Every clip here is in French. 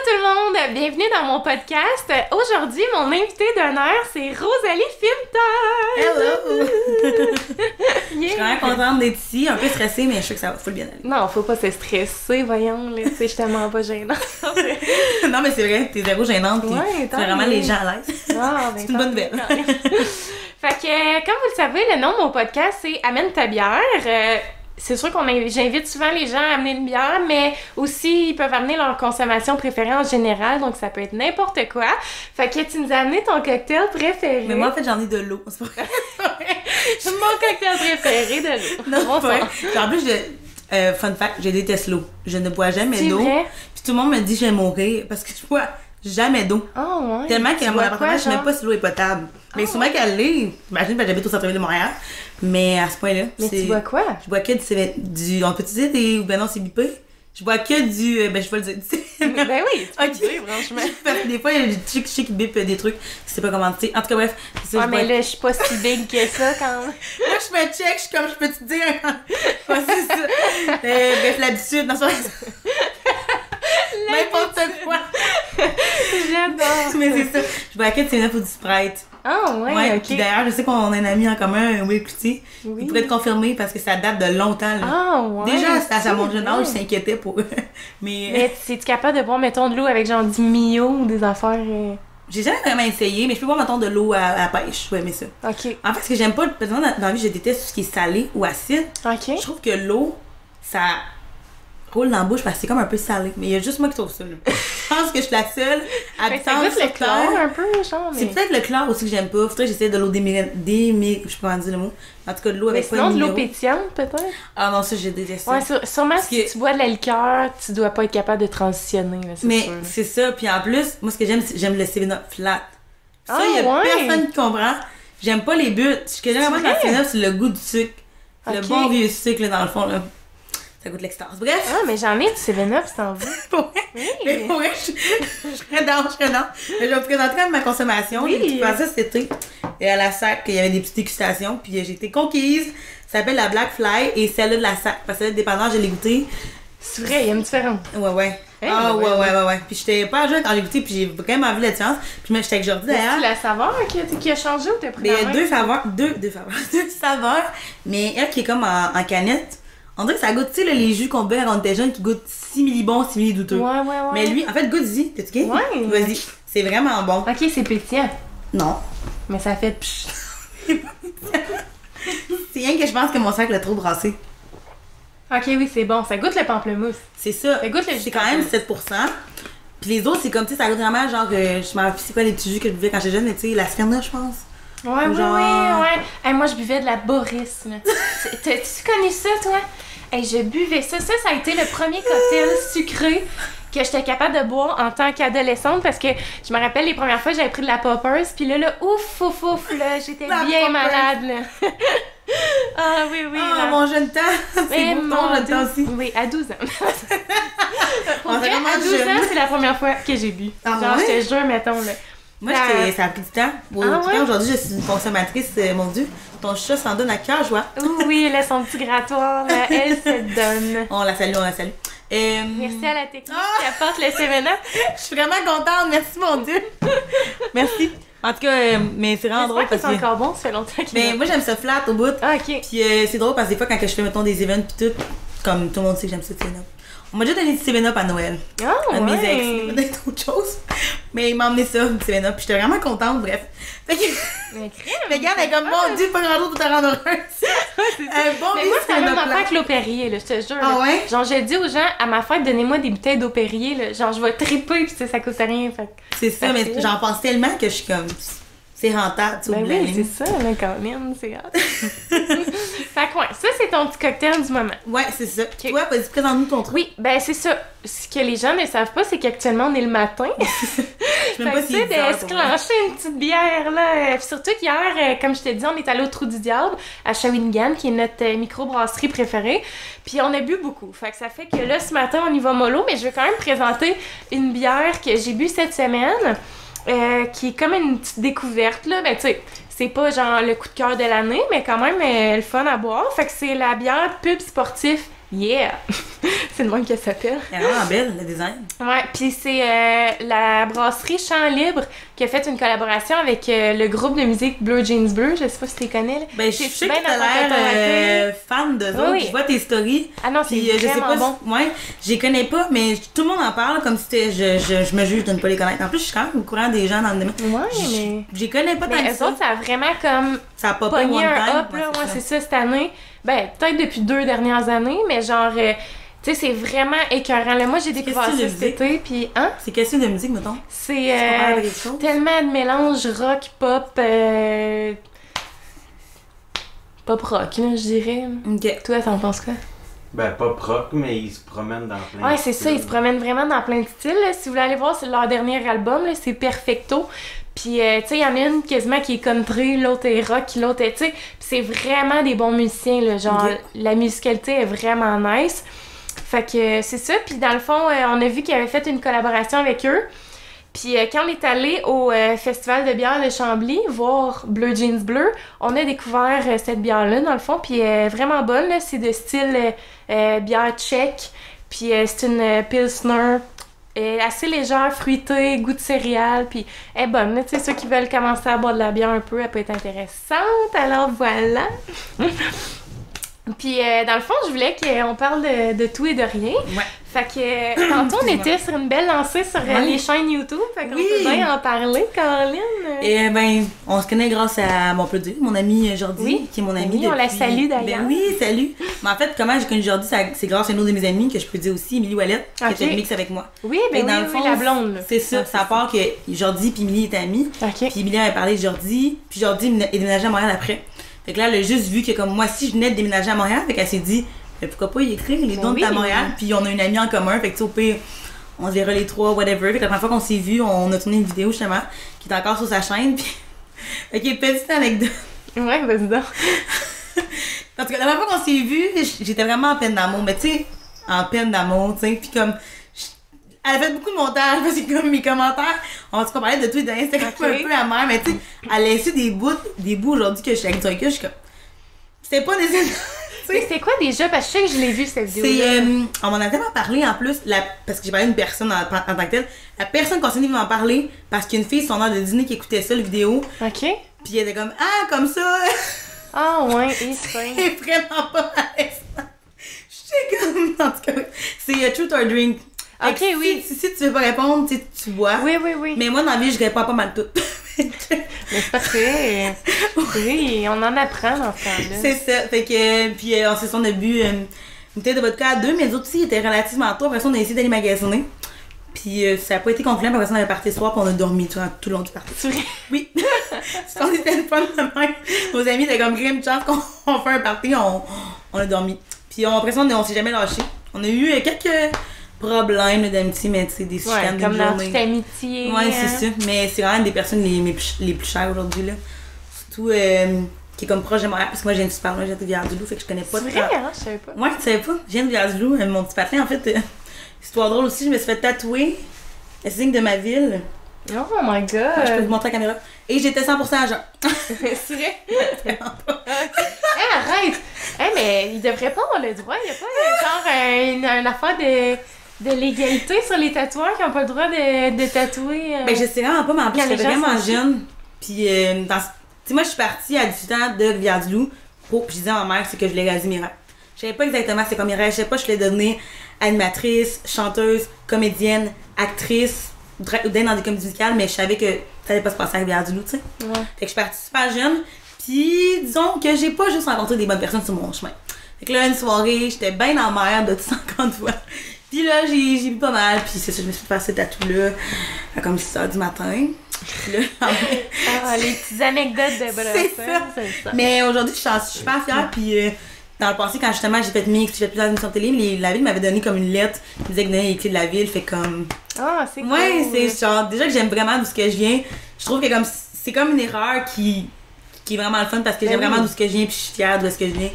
tout le monde, bienvenue dans mon podcast. Aujourd'hui, mon invité d'honneur, c'est Rosalie Finta. Hello! Yeah. Je suis vraiment contente d'être ici, un peu stressée, mais je sais que ça va full bien aller. Non, faut pas se stresser, voyons, là, c'est justement pas gênant. Non, mais c'est vrai, t'es zéro gênante, pis Ouais, tu mets vraiment les gens à l'aise. Ah, C'est une bonne nouvelle. Fait que, comme vous le savez, le nom de mon podcast, c'est Amène ta bière. C'est sûr j'invite souvent les gens à amener une bière, mais aussi ils peuvent amener leur consommation préférée en général, donc ça peut être n'importe quoi. Fait que tu nous as amené ton cocktail préféré. Mais moi, en fait, j'en ai de l'eau. C'est pas vrai. Mon cocktail préféré de l'eau. Non, Bon c'est pas vrai. sang. Puis en plus, fun fact, je déteste l'eau. Je ne bois jamais C'est d'eau. vrai? Puis tout le monde me dit que je vais mourir parce que je bois jamais d'eau. Oh, ouais. Tellement qu'à Tu mon bois appartement, quoi, je sais même genre? pas si l'eau est potable. Mais sûrement qu'elle l'est. Imagine que j'habite au centre-ville de Montréal. Mais à ce point-là, Mais tu bois quoi? Je bois que du on peut utiliser des... Ben non, c'est bipé. Je bois que du... Ben, je vais le dire. Ben oui, tu peux Ok. le dire, franchement. Parce que des fois, il y a des trucs qui bipent des trucs. Je sais pas comment dire. En tout cas, bref. C'est ça, Ouais, je mais bois- là, je suis pas si big que ça quand même. Moi, je me check, je suis comme, je peux te dire. Ouais, c'est ça. Bref, l'habitude, dans son... N'importe quoi. J'adore. Mais c'est ça. Je bois que du 7-Up ou du Sprite. Ah, ouais, Puis ok. d'ailleurs, je sais qu'on a un ami en commun, Will Cloutier. Oui. Il pourrait te confirmer parce que ça date de longtemps. Là. Ah, ouais. Déjà, à mon c'est jeune vrai. âge, je s'inquiétais pour eux. Mais Mais es-tu capable de boire, mettons, de l'eau avec genre du Mio ou des affaires... j'ai jamais vraiment essayé, mais je peux boire, mettons, de l'eau à la pêche. Ouais, mais ça. Ok. En fait, ce que j'aime pas, personnellement, dans la vie, je déteste tout ce qui est salé ou acide. Ok. Je trouve que l'eau, ça roule dans la bouche parce que c'est comme un peu salé. Mais il y a juste moi qui trouve ça. Là. Je pense que je suis la seule Mais ça habitante goûte le sur chlore Terre. un peu, genre, mais... C'est peut-être le chlore aussi que j'aime pas. Faudrait que j'essaie de l'eau je sais pas comment dire le mot. En tout cas, de l'eau Mais avec pas sinon, de l'eau minéraux. pétillante, peut-être? Ah non, ça, j'ai détesté. Ouais, sûrement, Parce si que- tu bois de la liqueur, tu dois pas être capable de transitionner, là, c'est Mais sûr. c'est ça. Puis en plus, moi, ce que j'aime, j'aime le 7-Up flat. Ça, Ah, il y a ouais? personne qui comprend. J'aime pas les buts. Ce que j'aime vraiment dans le 7-Up, c'est le goût du sucre. Le Ok. bon vieux sucre, là, dans le fond, là. Ça goûte l'extase. Bref. Ah, mais j'en ai du 7-Up, si t'en veux. Pour vrai, mais Oui. pour vrai, je serais dans. Mais je vais vous présenter quand même ma consommation. Oui. J'ai passé cet été et à la SAC, il y avait des petites dégustations, puis j'ai été conquise. Ça s'appelle la Black Fly et celle-là de la SAC. Parce que celle-là, dépendant, je l'ai goûté. C'est vrai, il y a une différence. Ouais. Hey, Ah, ben ouais. Puis j'étais pas jeune quand j'ai goûté, puis j'ai vraiment vu la différence. Puis j'étais avec Jordi C'est d'ailleurs. la saveur qui a changé ou t'as pris Mais il y la a main? deux saveurs, mais elle qui est comme en canette. On dirait que ça goûte, tu sais, là, les jus qu'on buvait quand on était jeune qui goûtent simili-bon, simili-douteux. Ouais. Mais lui, en fait, goûte-y. T'es-tu gay? Ouais. Vas-y. C'est vraiment bon. Ok, c'est pétillant. Non. Mais ça fait psh. C'est rien que je pense que mon sac l'a trop brassé. Ok, oui, c'est bon. Ça goûte le pamplemousse. C'est ça. Ça goûte le jus C'est de quand même pamplemousse. 7%. Puis les autres, c'est comme, tu sais, ça goûte vraiment genre, je m'en rappelle plus c'est quoi les petits jus que je buvais quand j'étais jeune, mais tu sais, la Smirnoff, je pense. Ouais. Genre- Hey, moi, je buvais de la Boris, là. Tu connais ça, toi? Hey, je buvais ça. Ça a été le premier cocktail sucré que j'étais capable de boire en tant qu'adolescente parce que je me rappelle les premières fois, j'avais pris de la Poppers, puis là, ouf, là, j'étais La bien Poppers. malade, là. Ah oui, Ah, là. mon jeune temps. C'est Mais beau, mon ton jeune Dieu. temps aussi. Oui, à 12 ans. Pour On est vrai, vraiment à 12 jeune. ans, c'est la première fois que j'ai bu. Ah Genre, ouais? je te jure, mettons, là. Moi, ça a pris du temps. Bon, Ah en tout cas, ouais? aujourd'hui, je suis une consommatrice, mon Dieu. Ton chat s'en donne à cœur joie. Oui, là, son petit grattoir, là, elle se donne. On la salue. Merci à la technique Ah! qui apporte le 7-Up. Je suis vraiment contente, merci mon Dieu. Merci. En tout cas, mais c'est vraiment drôle J'espère parce que c'est que... encore bon, ça fait longtemps qu'il Mais moi, j'aime ça flat au bout. Ah, ok. Puis c'est drôle parce que des fois, quand je fais, mettons, des events pis tout, comme tout le monde sait que j'aime ça, 7-Up. On m'a déjà donné du 7-Up à Noël. Ah, Un de mes ex. Il ouais. m'a donné autre chose. Mais il m'a emmené ça, du 7-Up. Puis j'étais vraiment contente, bref. Fait que... Mais crème. Le gars, elle est comme, mon Dieu, pas grand-chose pour te rendre heureuse. Un bon Mais moi, c'est la même 7-Up, affaire là. que l'eau Perrier, là, je te jure. Ah là. ouais? Genre, je dis aux gens, à ma fête, donnez-moi des bouteilles d'eau Perrier, là. Genre, je vais triper, pis ça coûte rien. Fait que- C'est ça, mais Facile. j'en pense tellement que je suis comme... C'est rentable, tu sais, au Ben bout de la oui, ligne. c'est ça, là, quand même, c'est hâte. Fait que ouais, ça, c'est ton petit cocktail du moment. Ouais, c'est ça. Toi, vas-y, présente-nous ton truc. Oui, ben c'est ça. Ce que les gens ne savent pas, c'est qu'actuellement, on est le matin. Je sais même Fait pas que, si tu sais, de se clencher une petite bière, là. Puis surtout qu'hier, comme je te dis, on est allé au Trou du Diable, à Shawinigan, qui est notre microbrasserie préférée. Puis on a bu beaucoup. Fait que ça fait que là, ce matin, on y va mollo, mais je vais quand même présenter une bière que j'ai bu cette semaine, qui est comme une petite découverte, là. Ben, tu sais, c'est pas genre le coup de cœur de l'année, mais quand même le fun à boire. Fait que c'est la bière Pub Sportif Yeah! C'est le même qu'elle s'appelle. Elle est vraiment belle, le design. Ouais, puis c'est la brasserie Champ Libre qui a fait une collaboration avec le groupe de musique Blue Jeans Bleu. Je sais pas si tu les connais. Là. Ben, je sais que t'as l'air fan d'eux autres. Oui. Je vois tes stories. Ah non, c'est Puis, je sais vraiment pas bon. ouais, je les connais pas, mais tout le monde en parle comme si je me juge de ne pas les connaître. En plus, je suis quand même au courant des gens dans le domaine. Ouais, mais... Je les connais pas tant Mais que eux ça. autres, ça a vraiment comme Ça a pas pogné one un time. up, là. Ouais, c'est ça, cette année. Ben, peut-être depuis 2 dernières années, mais genre... tu sais, c'est vraiment écœurant. Là, moi, j'ai découvert ça cet été, puis... Hein? C'est quel style de musique, mettons? C'est quelque chose? tellement de mélange rock, pop... pop rock, là, je dirais. Ok. Toi, t'en penses quoi? Ben, pas rock, mais ils se promènent dans plein Ouais, de c'est ça, ils se styles. promènent vraiment dans plein de styles. Là. Si vous voulez aller voir, c'est leur dernier album, là, c'est Perfecto. Puis, tu sais, il y en a une quasiment qui est country, l'autre est rock, l'autre est, tu sais, puis c'est vraiment des bons musiciens, là, genre, Ok. la musicalité est vraiment nice. Fait que c'est ça, puis dans le fond, on a vu qu'ils avaient fait une collaboration avec eux. Puis quand on est allé au festival de bière de Chambly voir Bleu Jeans Bleu, on a découvert cette bière-là, dans le fond, puis elle est vraiment bonne, là. C'est de style bière tchèque, puis c'est une Pilsner. Elle est assez légère, fruitée, goût de céréales, puis elle est bonne. Là, tu sais, ceux qui veulent commencer à boire de la bière un peu, elle peut être intéressante. Alors voilà! Puis dans le fond, je voulais qu'on parle de tout et de rien. Ouais. Fait que tantôt, on était sur une belle lancée sur Ouais. les chaînes YouTube. Fait qu'on Oui. peut bien en parler, Caroline. Et ben, on se connaît grâce à, on peut dire, mon ami Jordi, Oui. qui est mon ami Oui, on la depuis- salue d'ailleurs. Ben oui, salut. Mais en fait, comment j'ai connu Jordi, c'est grâce à une autre de mes amies que je peux dire aussi, Émilie Ouellette, Ok. qui était mix avec moi. Oui, ben Et dans oui, le oui, fond, la blonde. Là. C'est ça, ça part que Jordi puis Émilie étaient amies. OK. Puis Émilie avait parlé de Jordi, puis Jordi est déménagé à Montréal après. Fait que là, elle a juste vu que comme moi, si je venais de déménager à Montréal, fait qu'elle s'est dit, mais pourquoi pas y écrire les Ben dons oui. à Montréal, puis on a une amie en commun, fait que tu sais, au pire, on se verra les trois, whatever. Fait que la première fois qu'on s'est vu, on a tourné une vidéo justement, qui est encore sur sa chaîne, puis... Fait que petite anecdote. Ouais, vas-y donc. En tout cas, la première fois qu'on s'est vu, j'étais vraiment en peine d'amour, mais tu sais, en peine d'amour, tu sais, puis comme... Elle a fait beaucoup de montage parce que comme mes commentaires, on se parlait de tout et de rien, c'était comme Ok. un peu amer, mais tu sais, elle a laissé des bouts aujourd'hui que je suis avec toi, que je suis comme... C'était pas nécessaire, tu Mais sais. c'est quoi déjà? Parce que je sais que je l'ai vu cette C'est, vidéo. on m'en a tellement parlé en plus, parce que j'ai parlé d'une personne en tant que telle, la personne concernée m'en parler parce qu'il y a une fille, son heure de dîner, qui écoutait ça, la vidéo, OK. puis elle était comme, ah, comme ça, Ah, ouais, et fin. c'est vraiment pas malaisant. J'étais comme, en tout cas, c'est Truth or Drink. Fait Ok, que oui. Si tu veux pas répondre, tu vois. Oui, oui, oui. Mais moi, dans la vie, je réponds pas mal tout. Mais c'est parfait. Oui, on en apprend dans ce temps-là. C'est ça. Fait que, puis on a bu une bouteille de vodka à deux, mais les autres aussi étaient relativement tôt. Après ça, on a essayé d'aller magasiner. Puis ça a pas été concluant, puis après ça, on avait parti ce soir, puis on a dormi tout le long du party. C'est vrai. Oui. On était le fun de même. Nos amis étaient comme une chance qu'on fait un party, on a dormi. Puis après ça, on s'est jamais lâché. On a eu quelques problèmes là, d'amitié, mais tu sais, des Ouais, chicanes comme d'une dans journée. toute amitié. Ouais, hein. c'est ça. Mais c'est quand même des personnes les plus chères aujourd'hui, là. Surtout qui est comme proche de Montréal, parce que moi, je viens de Super-Loin, j'ai de Rivière-du-Loup, fait que je connais pas C'est de vrai, hein? Je savais pas. Ouais, tu savais pas? Je viens de Rivière-du-Loup, mon petit patin, en fait, histoire drôle aussi, je me suis fait tatouer le signe de ma ville. Oh my Ouais, je peux god. vous montrer la caméra. Et j'étais 100% agent. C'est vrai? Ah, arrête! Mais il devrait pas avoir le droit. Il y a pas genre une affaire de l'égalité sur les tatoueurs qui n'ont pas le droit de tatouer. Ben, je sais vraiment pas, mais en plus, Quand j'étais les gens vraiment sont jeune. Puis, tu sais, moi, je suis partie à 18 ans de Rivière-du-Loup. Puis, je disais à ma mère, c'est que je voulais réaliser mes rêves. Je savais pas exactement c'est quoi mes rêves. Je savais pas, je voulais devenir animatrice, chanteuse, comédienne, actrice, ou dans des comédies musicales, mais je savais que ça allait pas se passer à Rivière-du-Loup, tu sais. Ouais. Fait que je suis partie super jeune. Puis, disons que j'ai pas juste rencontré des bonnes personnes sur mon chemin. Fait que là, une soirée, j'étais bien en mer de 50 fois. Puis là, j'ai bu pas mal. Puis c'est ça, je me suis fait faire ce tatou-là à comme 6 h du matin. Puis là, Ah, les petites anecdotes de brosse. C'est ça. C'est ça. mais aujourd'hui, je suis super fière. Puis dans le passé, quand justement j'ai fait mix, j'ai fait plusieurs émissions de télé, la ville m'avait donné comme une lettre qui disait que donnait les clés de la ville. Fait comme. Ah, c'est cool. Ouais, c'est genre. Déjà que j'aime vraiment d'où ce que je viens. Je trouve que comme c'est comme une erreur qui est vraiment le fun parce que Ben j'aime oui. vraiment d'où ce que je viens. Puis je suis fière d'où ce que je viens.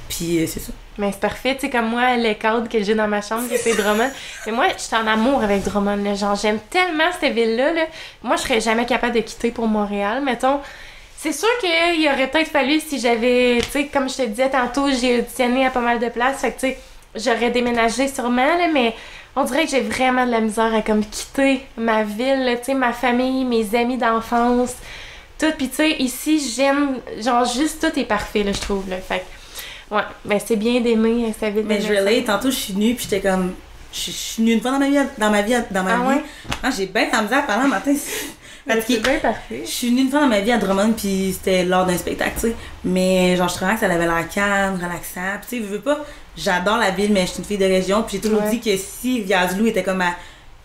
Puis c'est ça. Mais c'est parfait, tu sais, comme moi, le cadre que j'ai dans ma chambre, que c'est Drummond. Mais moi, je suis en amour avec Drummond, là. Genre, j'aime tellement cette ville-là, là. Moi, je serais jamais capable de quitter pour Montréal, mettons. C'est sûr qu'il aurait peut-être fallu si j'avais, tu sais, comme je te disais tantôt, j'ai auditionné à pas mal de places. Fait que, tu sais, j'aurais déménagé sûrement, là, mais on dirait que j'ai vraiment de la misère à comme quitter ma ville, là, tu sais, ma famille, mes amis d'enfance, tout. Puis tu sais, ici, j'aime, genre, juste tout est parfait, là, je trouve, là. Fait que, ouais, ben c'est bien d'aimer sa ville. Mais je relate, tantôt, je suis venue, puis j'étais comme... Je suis venue une fois dans ma vie. Ouais? Ah, j'ai bien la misère à parler un matin. C'est bien parfait. Je suis venue une fois dans ma vie à Drummond, puis c'était lors d'un spectacle, tu sais. Mais genre, je trouvais que ça avait l'air calme, relaxant. Puis tu sais, je veux pas, j'adore la ville, mais je suis une fille de région. Puis j'ai toujours dit que si Rivière-du-Loup était comme à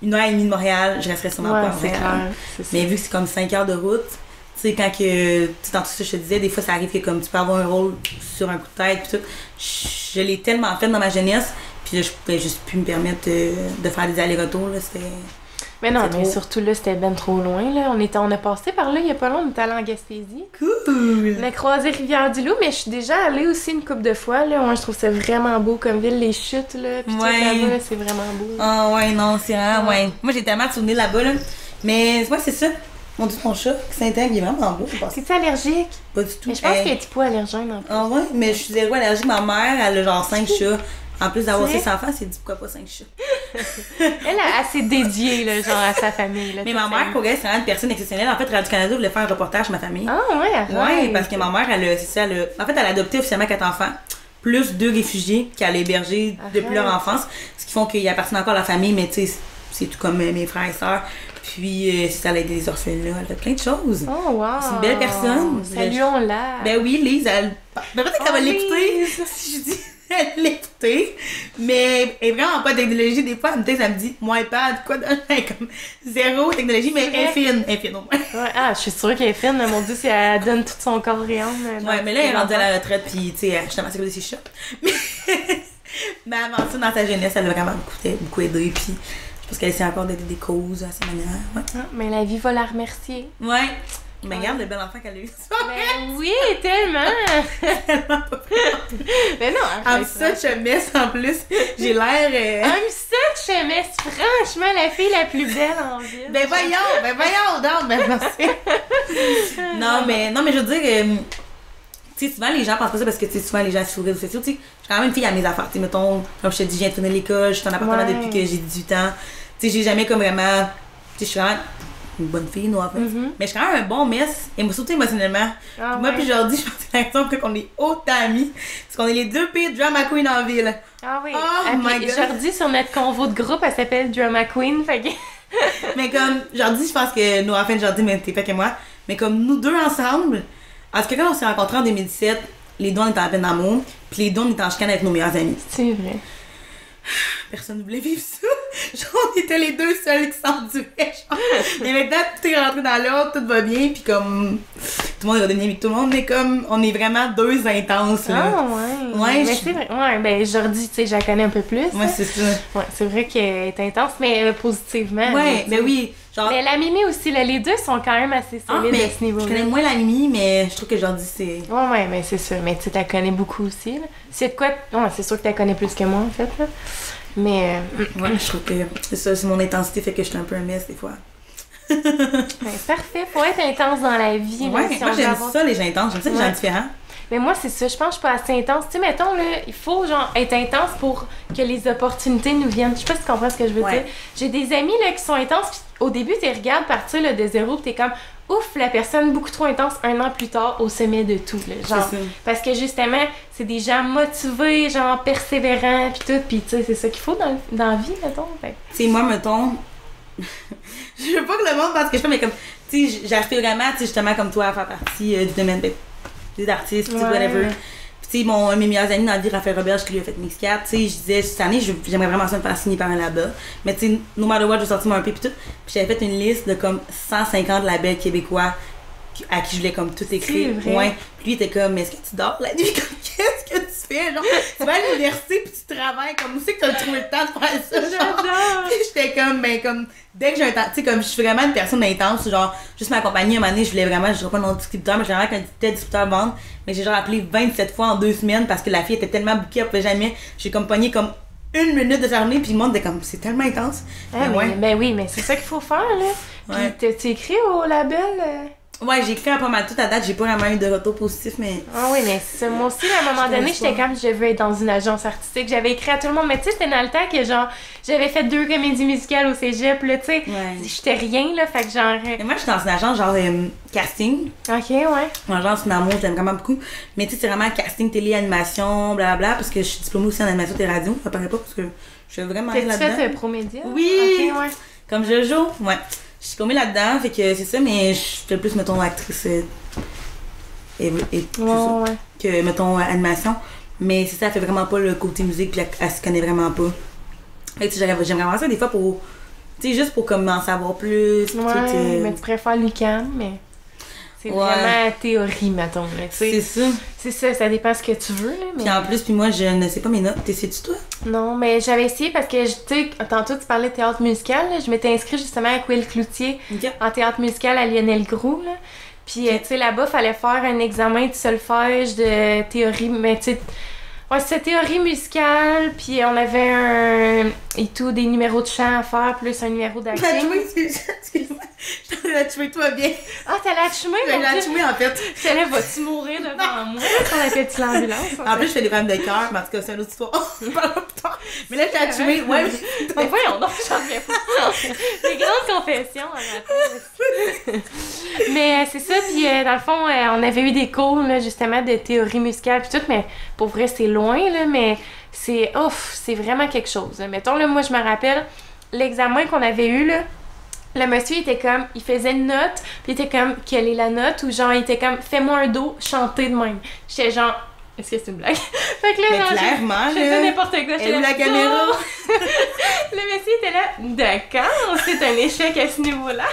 1h30 de Montréal, je resterais sûrement pas à Montréal. Clair, mais vu que c'est comme 5 heures de route, tu sais, quand que, tu sais, dans tout ça, je te disais, des fois, ça arrive que comme tu peux avoir un rôle sur un coup de tête, puis tout. Je l'ai tellement fait dans ma jeunesse, puis là, je pouvais juste plus me permettre de faire des allers-retours, là, c'était... Mais non, mais surtout là, c'était ben trop loin, là. On a passé par là il y a pas longtemps, on était allé en Gaspésie. Cool! On a croisé Rivière-du-Loup, mais je suis déjà allée aussi une couple de fois, là. Moi, je trouve ça vraiment beau comme ville, les chutes, là. Puis tout là-bas, c'est vraiment beau. Ah ouais, non, c'est vraiment, ouais. Moi, j'ai tellement de souvenirs là-bas, là. Mais moi, c'est ça. Mon Dieu, ton chat, qui s'intègre, il est vraiment beau. C'est-tu allergique? Pas du tout. Mais je pense qu'il est typo allergène, en plus. Ah ouais, mais je suis zéro allergique. Ma mère, elle a genre 5 chats. En plus d'avoir 6 enfants, c'est dit pourquoi pas 5 chats. Elle s'est dédiée, là, genre, à sa famille. Là, mais ma mère, pour elle, c'est vraiment une personne exceptionnelle. En fait, Radio-Canada voulait faire un reportage sur ma famille. Ah ouais, arrête. Ouais, parce que ma mère, en fait, elle a adopté officiellement 4 enfants, plus 2 réfugiés qu'elle a hébergés depuis leur enfance. Ce qui font qu'ils appartiennent encore à la famille, mais tu sais, c'est tout comme mes frères et sœurs. Puis, c'est ça, elle a aidé les orphelins, elle a fait plein de choses. Oh, wow! C'est une belle personne. Saluons-la! Ben oui, Lise, elle. Peut-être qu'elle va l'écouter. Si je dis, elle l'écouter. Mais elle est vraiment pas de technologie. Des fois, elle me dit, mon iPad, quoi, comme zéro technologie, mais elle est fine au moins. Ouais, ah, je suis sûre qu'elle est fine, mais mon Dieu, si elle donne tout son corps et âme. Ouais, mais là, elle est rendue à la retraite, puis, tu sais, justement, c'est comme des chats. Mais avant ça, dans sa jeunesse, elle a vraiment beaucoup aidé, puis. Parce qu'elle essaie encore d'aider des causes à sa manière. Ouais. Ah, mais la vie va la remercier. Ouais. Mais regarde le bel enfant qu'elle a eu. Ben oui, tellement! Tellement pas Mais non, I'm such a mess en plus. J'ai l'air. I'm such a mess. Franchement, la fille la plus belle en ville. Ben voyons, non, ben merci. non, mais je veux dire. Tu sais, souvent les gens pensent pas ça parce que tu sais, souvent les gens sur les réseaux sociaux, tu sais, je suis quand même une fille à mes affaires. Tu sais, mettons, comme je te dis, je viens de tourner l'école, je suis en appartement depuis que j'ai 18 ans. Tu sais, j'ai jamais comme vraiment. Tu sais, je suis vraiment une bonne fille, non, en fait. Mais je suis quand même un bon mess, surtout émotionnellement. Moi, puis Jordi, je pense que c'est la raison qu'on est autant amis. Parce qu'on est les deux pires drama queen en ville. Ah oui. Oh my God. Jordi, sur notre convo de groupe, elle s'appelle Drama Queen, fait que. Mais comme, Jordi, je pense que nous, en fait, Jordi, mais t'es pas que moi. Mais comme nous deux ensemble. En tout cas, quand on s'est rencontrés en 2017, les deux on était en peine d'amour, puis les deux on était en chicane avec nos meilleurs amis. C'est vrai. Personne ne voulait vivre ça. Genre, on était les deux seuls qui s'enduraient. Mais maintenant, tout est rentré dans l'ordre, tout va bien, puis comme tout le monde est redevenu avec tout le monde, mais comme on est vraiment deux intenses. Là. Ah ouais. Ouais, mais c'est vrai. Ouais, ben Jordi, tu sais, je la connais un peu plus. Ouais, c'est ça. Ouais, c'est vrai qu'elle est intense, mais positivement. Ouais, mais oui. Genre... Mais la Mimi aussi, là, les deux sont quand même assez solides à ce niveau-là. Je connais moins la Mimi, mais je trouve que Jordi, c'est... Ouais, mais c'est sûr. Mais tu la connais beaucoup aussi, là. C'est de quoi... Ouais, c'est sûr que tu la connais plus que moi, en fait, là. Mais... Ouais, je trouve que c'est ça, c'est mon intensité fait que je suis un peu un mess, des fois. Ben, parfait. Faut être intense dans la vie. Ouais, là, si moi, j'aime ça, les gens intenses. J'aime ça, les gens différents. Mais moi, c'est ça. Je pense que je suis pas assez intense. Tu sais, mettons, là, il faut, genre, être intense pour que les opportunités nous viennent. Je sais pas si tu comprends ce que je veux dire. J'ai des amis, là, qui sont intenses, pis au début, tu les regardes partir, là, de zéro, pis t'es comme, ouf, la personne beaucoup trop intense, 1 an plus tard, au sommet de tout, là. Genre, parce que, justement, c'est des gens motivés, genre, persévérants, pis tout, pis tu sais, c'est ça qu'il faut dans la vie, mettons. Tu sais, moi, mettons, je veux pas que le monde pense que je fais, mais comme, tu sais, j'aspire vraiment, tu sais, justement, comme toi, à faire partie du domaine des artistes, whatever. Puis, tu sais, un de mes meilleurs amis dans la vie, Raphaël Roberge, qui lui a fait Mix 4, tu sais, je disais, cette année, j'aimerais vraiment ça me faire signer par un label. Mais, tu sais, no matter what, je vais sortir mon EP pis tout. Puis, j'avais fait une liste de comme 150 labels québécois à qui je voulais comme tout écrire. Ouais. Puis, lui, il était comme, mais est-ce que tu dors la nuit? Qu'est-ce que tu fais? Genre, tu vas à l'université pis tu travailles. Comme, où c'est que t'as trouvé le temps de faire ça? Genre. Puis, j'étais comme, ben, comme, dès que j'ai un temps, tu sais, comme, je suis vraiment une personne intense, genre, juste m'accompagner, un moment donné, je voulais vraiment, je dirais pas le nom de distributeur, mais j'aimerais qu'un tel distributeur vende, mais j'ai genre appelé 27 fois en 2 semaines parce que la fille était tellement bookée, elle pouvait jamais, j'ai comme pogné comme 1 minute de sa journée, puis le monde était comme, c'est tellement intense. Ah, ben oui, mais c'est ça qu'il faut faire, là. Puis, tu écris au label? Ouais, j'ai écrit pas mal tout à date, j'ai pas vraiment eu de retour positif, mais. Ah oui, mais ça, moi aussi, à un moment donné, j'étais comme, je veux être dans une agence artistique. J'avais écrit à tout le monde, mais tu sais, c'était dans le temps que, genre, j'avais fait 2 comédies musicales au cégep, là, tu sais. Ouais. J'étais rien, là, fait que genre. Mais moi, je suis dans une agence genre casting. Ok, ouais. Une agence Finamour, j'aime vraiment beaucoup. Mais tu sais, c'est vraiment casting, télé, animation, blablabla, parce que je suis diplômée aussi en animation et radio. Ça paraît pas parce que je suis vraiment T'as-tu là-dedans. fait Promédia? Oui! Ok, ouais. Comme je joue, ouais. Je suis tombée là-dedans, fait que c'est ça, mais je fais plus, mettons, actrice et tout ça, Ouais. que, mettons, animation. Mais c'est ça, elle fait vraiment pas le côté musique, puis elle se connaît vraiment pas. Fait que tu sais, j'aimerais vraiment ça des fois pour, tu sais, juste pour comme en savoir plus. puis Ouais, tout, mais tu préfères l'UQAM, mais c'est Ouais. vraiment théorie, mettons, là, tu sais. C'est ça. C'est ça, ça dépend ce que tu veux, là, mais... Puis en plus, puis moi, je ne sais pas mes notes. T'es sais-tu, toi? Non, mais j'avais essayé parce que, tu sais, tantôt tu parlais de théâtre musical, là, je m'étais inscrite justement avec Will Cloutier Ok. en théâtre musical à Lionel Groux, là. Puis, tu sais, là-bas, fallait faire un examen de solfège, de théorie, mais tu sais... Ouais, c'était théorie musicale, puis on avait et tout, des numéros de chant à faire, plus un numéro La d'acting. chouée, excuse-moi. Je t'en ai la chouée, toi bien. Ah, t'as la chumée, Je mon la Dieu! chouée, en fait. J'étais là, vas-tu mourir devant moi? On appelle-tu l'ambulance? En plus, je fais des problèmes de cœur, mais en tout cas, c'est une autre histoire. On parlera plus tard. Mais là, je t'ai la chouée, ouais. Mais voyons donc, j'en reviens pas. Des grandes confessions en matin. Mais c'est ça, puis dans le fond, on avait eu des cours, là, justement, de théorie musicale puis tout, mais pour vrai, c'est loin, là, mais c'est vraiment quelque chose. Là. Mettons, là, moi, je me rappelle, l'examen qu'on avait eu, là, le monsieur, il était comme, il faisait une note, puis il était comme, quelle est la note? Ou genre, il était comme, fais-moi un do, chantez de même. J'étais genre, est-ce que c'est une blague? Fait que là, Mais genre, clairement, je faisais n'importe quoi. Elle où la caméra? Le monsieur était là, d'accord, c'est un échec à ce niveau-là.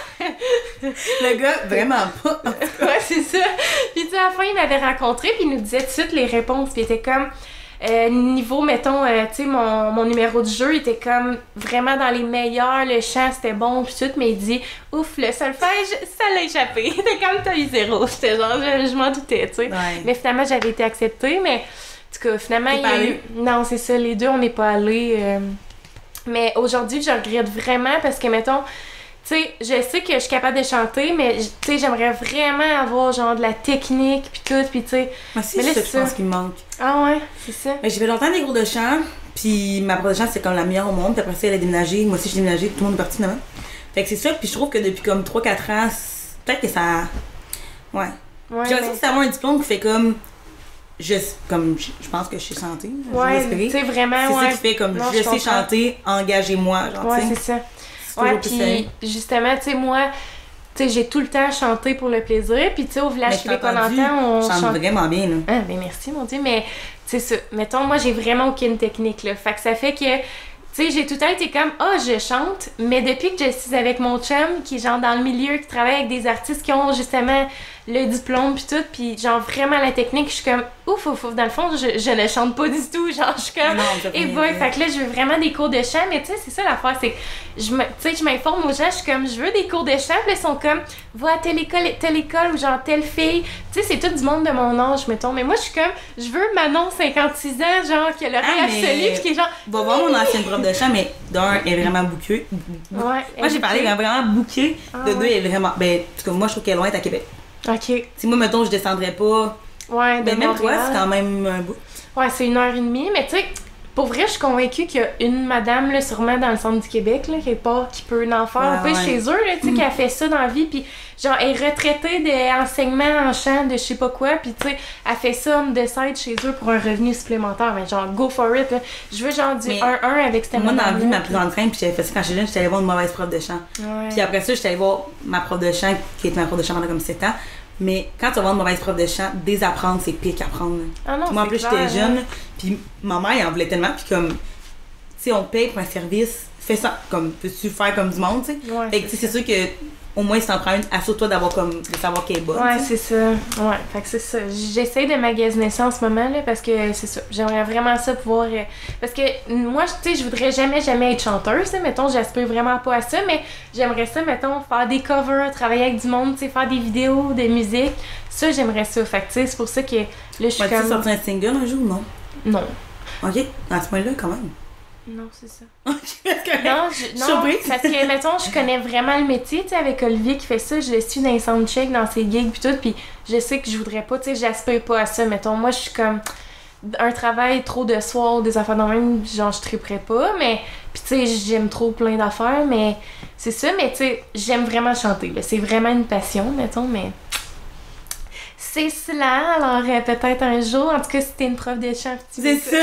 Le gars, vraiment pas. Ouais, c'est ça. Puis tu sais, à la fin, il m'avait rencontré, puis il nous disait tout de suite les réponses, puis il était comme... niveau, mettons, tu sais, mon numéro de jeu, il était comme vraiment dans les meilleurs, le chant, c'était bon, pis tout, mais il dit, ouf, le solfège, ça l'a échappé. C'était comme t'as eu 0. J'étais genre, je m'en doutais, tu sais. Ouais. Mais finalement, j'avais été acceptée, mais en tout cas, finalement, T'es il y pas a eu... allée? Non, c'est ça, les deux, on n'est pas allés. Mais aujourd'hui, je regrette vraiment parce que, mettons, tu sais, je sais que je suis capable de chanter, mais tu sais, j'aimerais vraiment avoir genre de la technique puis tout, puis tu sais. Moi aussi, Mais là, c'est ça que c'est je pense ça. qu'il me manque. Ah ouais, c'est ça. Mais j'ai fait longtemps des cours de chant, puis ma prof de chant, c'est comme la meilleure au monde, puis après ça, elle a déménagé. Moi aussi, j'ai déménagé, tout le monde est parti finalement. Fait que c'est ça, puis je trouve que depuis comme 3-4 ans, peut-être que ça. Ouais. Ouais, J'ai l'impression mais- que c'est avoir un diplôme qui fait comme. Je pense que je sais chanter. je vais Ouais, espérer. tu sais, vraiment, C'est ouais. ça qui fait comme Non, je je sais comprends. chanter, engagez-moi. Genre, Ouais, tu sais. c'est ça. C'est Ouais, toujours plus sérieux. puis justement, tu sais, moi, tu sais, j'ai tout le temps chanté pour le plaisir, puis tu sais, au Mais village je t'ai québécois entendu, d'antan, on je chante chante. vraiment bien, là. Ah, ben merci, mon Dieu, mais tu sais, ça, mettons, moi, j'ai vraiment aucune technique, là. Fait que ça fait que, tu sais, j'ai tout le temps été comme, je chante, mais depuis que je suis avec mon chum, qui est genre dans le milieu, qui travaille avec des artistes qui ont justement le diplôme puis tout, puis genre vraiment la technique, je suis comme, ouf, dans le fond, je ne chante pas du tout, genre, je suis comme, Non, ça et fait boy, bien. fait que là, je veux vraiment des cours de chant, mais tu sais, c'est ça l'affaire, c'est que je m'informe aux gens, je suis comme, je veux des cours de chant, puis là, ils sont comme, va à telle école, ou genre telle fille, tu sais, c'est tout du monde de mon âge, mettons, mais moi, je suis comme, je veux Manon, 56 ans, genre, qui a l'oreille Ah, mais- absolue, puis qui est genre, Va voir mon ancienne prof de chant, mais d'un, elle est vraiment bouquée. ouais. Moi, j'ai parlé, elle est vraiment bouquée. Ah, De deux, ouais. elle est vraiment. Ben, en tout cas, moi, je trouve qu'elle est loin, elle est à Québec. Ok. Si moi, mettons, je descendrais pas. Ouais, de Ben, même toi, Montréal. c'est quand même un bout. Ouais, c'est 1h30, mais tu sais, pour vrai, je suis convaincue qu'il y a une madame, là, sûrement dans le centre du Québec, là, quelque part, qui peut en faire un Ouais, peu ouais. chez eux, là, tu sais, qui a fait ça dans la vie, puis genre, elle est retraitée d'enseignement en chant, de je sais pas quoi, puis tu sais, elle fait ça on the side chez eux pour un revenu supplémentaire, mais genre, go for it, là. Je veux genre du Mais 1-1 avec cette Moi, dans la madame-là, vie, ma puis- plus grande crainte, puis j'avais fait ça quand j'étais jeune, j'étais allée voir une mauvaise prof de chant. Ouais. Puis après ça, j'étais allée voir ma prof de chant, qui était ma prof de chant pendant comme 7 ans. Mais quand tu vas voir une mauvaise prof de chant, désapprendre, c'est pire qu'apprendre. là. Ah non, Moi, en c'est plus, clair, j'étais jeune, hein. puis ma mère, elle en voulait tellement, puis comme, tu sais, on te paye pour un service, fais ça, comme, peux-tu faire comme du monde, tu sais? Ouais, Fait que, tu sais, c'est sûr que, au moins, si t'en prends une, assure-toi d'avoir comme, de savoir qu'elle est bonne. Ouais, tu sais. c'est ça. Ouais, fait que c'est ça. J'essaie de magasiner ça en ce moment, là, parce que c'est ça. J'aimerais vraiment ça pouvoir... Parce que moi, tu sais, je voudrais jamais être chanteuse, là. Mettons, j'aspire vraiment pas à ça, mais j'aimerais ça, mettons, faire des covers, travailler avec du monde, tu sais, faire des vidéos de musique. Ça, j'aimerais ça. Fait que, tu sais, c'est pour ça que là, je suis Vas-tu comme... sortir un single un jour ou non? Non. Ok, à ce point-là, quand même. Non, c'est ça. Parce que... Non, non, surprise. parce que, mettons, je connais vraiment le métier, tu sais, avec Olivier qui fait ça, je le suis dans les soundchecks, dans ses gigs pis tout, pis je sais que je voudrais pas, tu sais, j'aspire pas à ça, mettons, moi, je suis comme, un travail trop de soir, des affaires dans le même, genre, je triperais pas, mais, pis tu sais, j'aime trop plein d'affaires, mais, c'est ça, mais tu sais, j'aime vraiment chanter, là, c'est vraiment une passion, mettons, mais... C'est cela, alors peut-être un jour, en tout cas si t'es une prof de chant, tu C'est ça,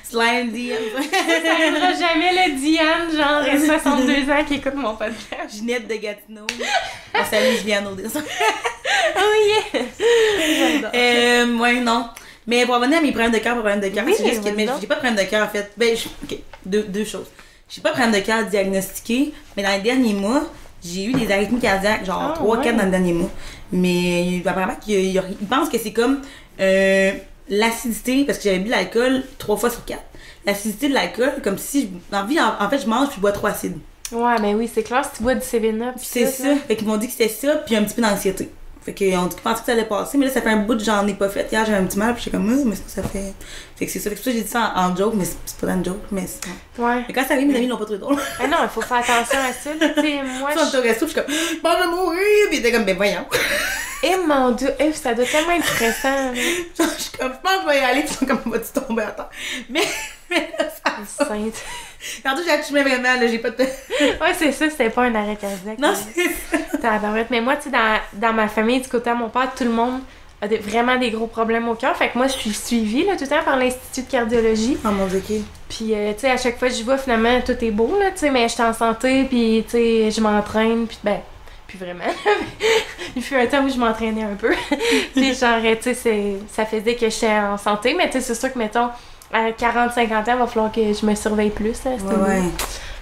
slime DM. ça arrivera jamais le Diane, genre 62 ans qui écoute mon podcast. Ginette de Gatineau. On salue Juliane Audesson. Oh yeah! J'adore. Ouais, non. Mais pour revenir à mes problèmes de cœur, Oui, c'est juste que vas-y mais donc. j'ai pas de problème de cœur en fait. Ben, ok, deux choses. J'ai pas de problème de cœur diagnostiqué, mais dans les derniers mois, j'ai eu des arythmies cardiaques, genre Ah, 3-4 ouais. dans les derniers mois. Mais apparemment qu'ils pensent que c'est comme l'acidité, parce que j'avais bu de l'alcool 3 fois sur 4. L'acidité de l'alcool, comme si, en fait, je mange puis je bois trop acide. Ouais, ben oui, c'est clair, si tu bois du 7-Up. pis C'est tout, ça. là. Fait qu'ils m'ont dit que c'était ça, puis un petit peu d'anxiété. Fait qu'ils ont dit qu'ils pensaient que ça allait passer, mais là, ça fait un bout que j'en ai pas fait. Hier, j'avais un petit mal, puis j'étais comme, mais ça fait. Fait que c'est ça. Fait que c'est pour ça que j'ai dit ça en joke, mais c'est pas dans une joke, mais c'est. Ouais. Mais quand ça arrive, mes amis l'ont pas trouvé drôle. Ah non, il faut faire attention à ça, là, tu sais, moi, Ils sont au resto, puis je suis comme, bon, je vais mourir, puis ils étaient comme, ben voyons. Et mon Dieu, ça doit tellement être stressant, là. Genre, je suis comme, je pense que je vais y aller, puis ils sont comme, vas-tu tomber à terre? Mais là, ça. Sainte. Tantôt, j'ai accouché vraiment, là, j'ai pas de. Ouais, c'est ça, c'était pas un arrêt cardiaque. Non, là. c'est ça. Tabarouette. Mais moi, tu sais, dans ma famille, du côté de mon père, tout le monde a vraiment des gros problèmes au cœur. Fait que moi, je suis suivie là, tout le temps par l'Institut de cardiologie. Oh mon Dieu, ok. Puis, tu sais, à chaque fois que j'y vais, finalement, tout est beau, là, tu sais, mais je suis en santé, puis, tu sais, je m'entraîne, puis, ben, plus vraiment. Il fut un temps où je m'entraînais un peu. Puis, genre, tu sais, ça faisait que j'étais en santé, mais, tu sais, c'est sûr que, mettons, à 40-50 ans, il va falloir que je me surveille plus, là. à ce niveau.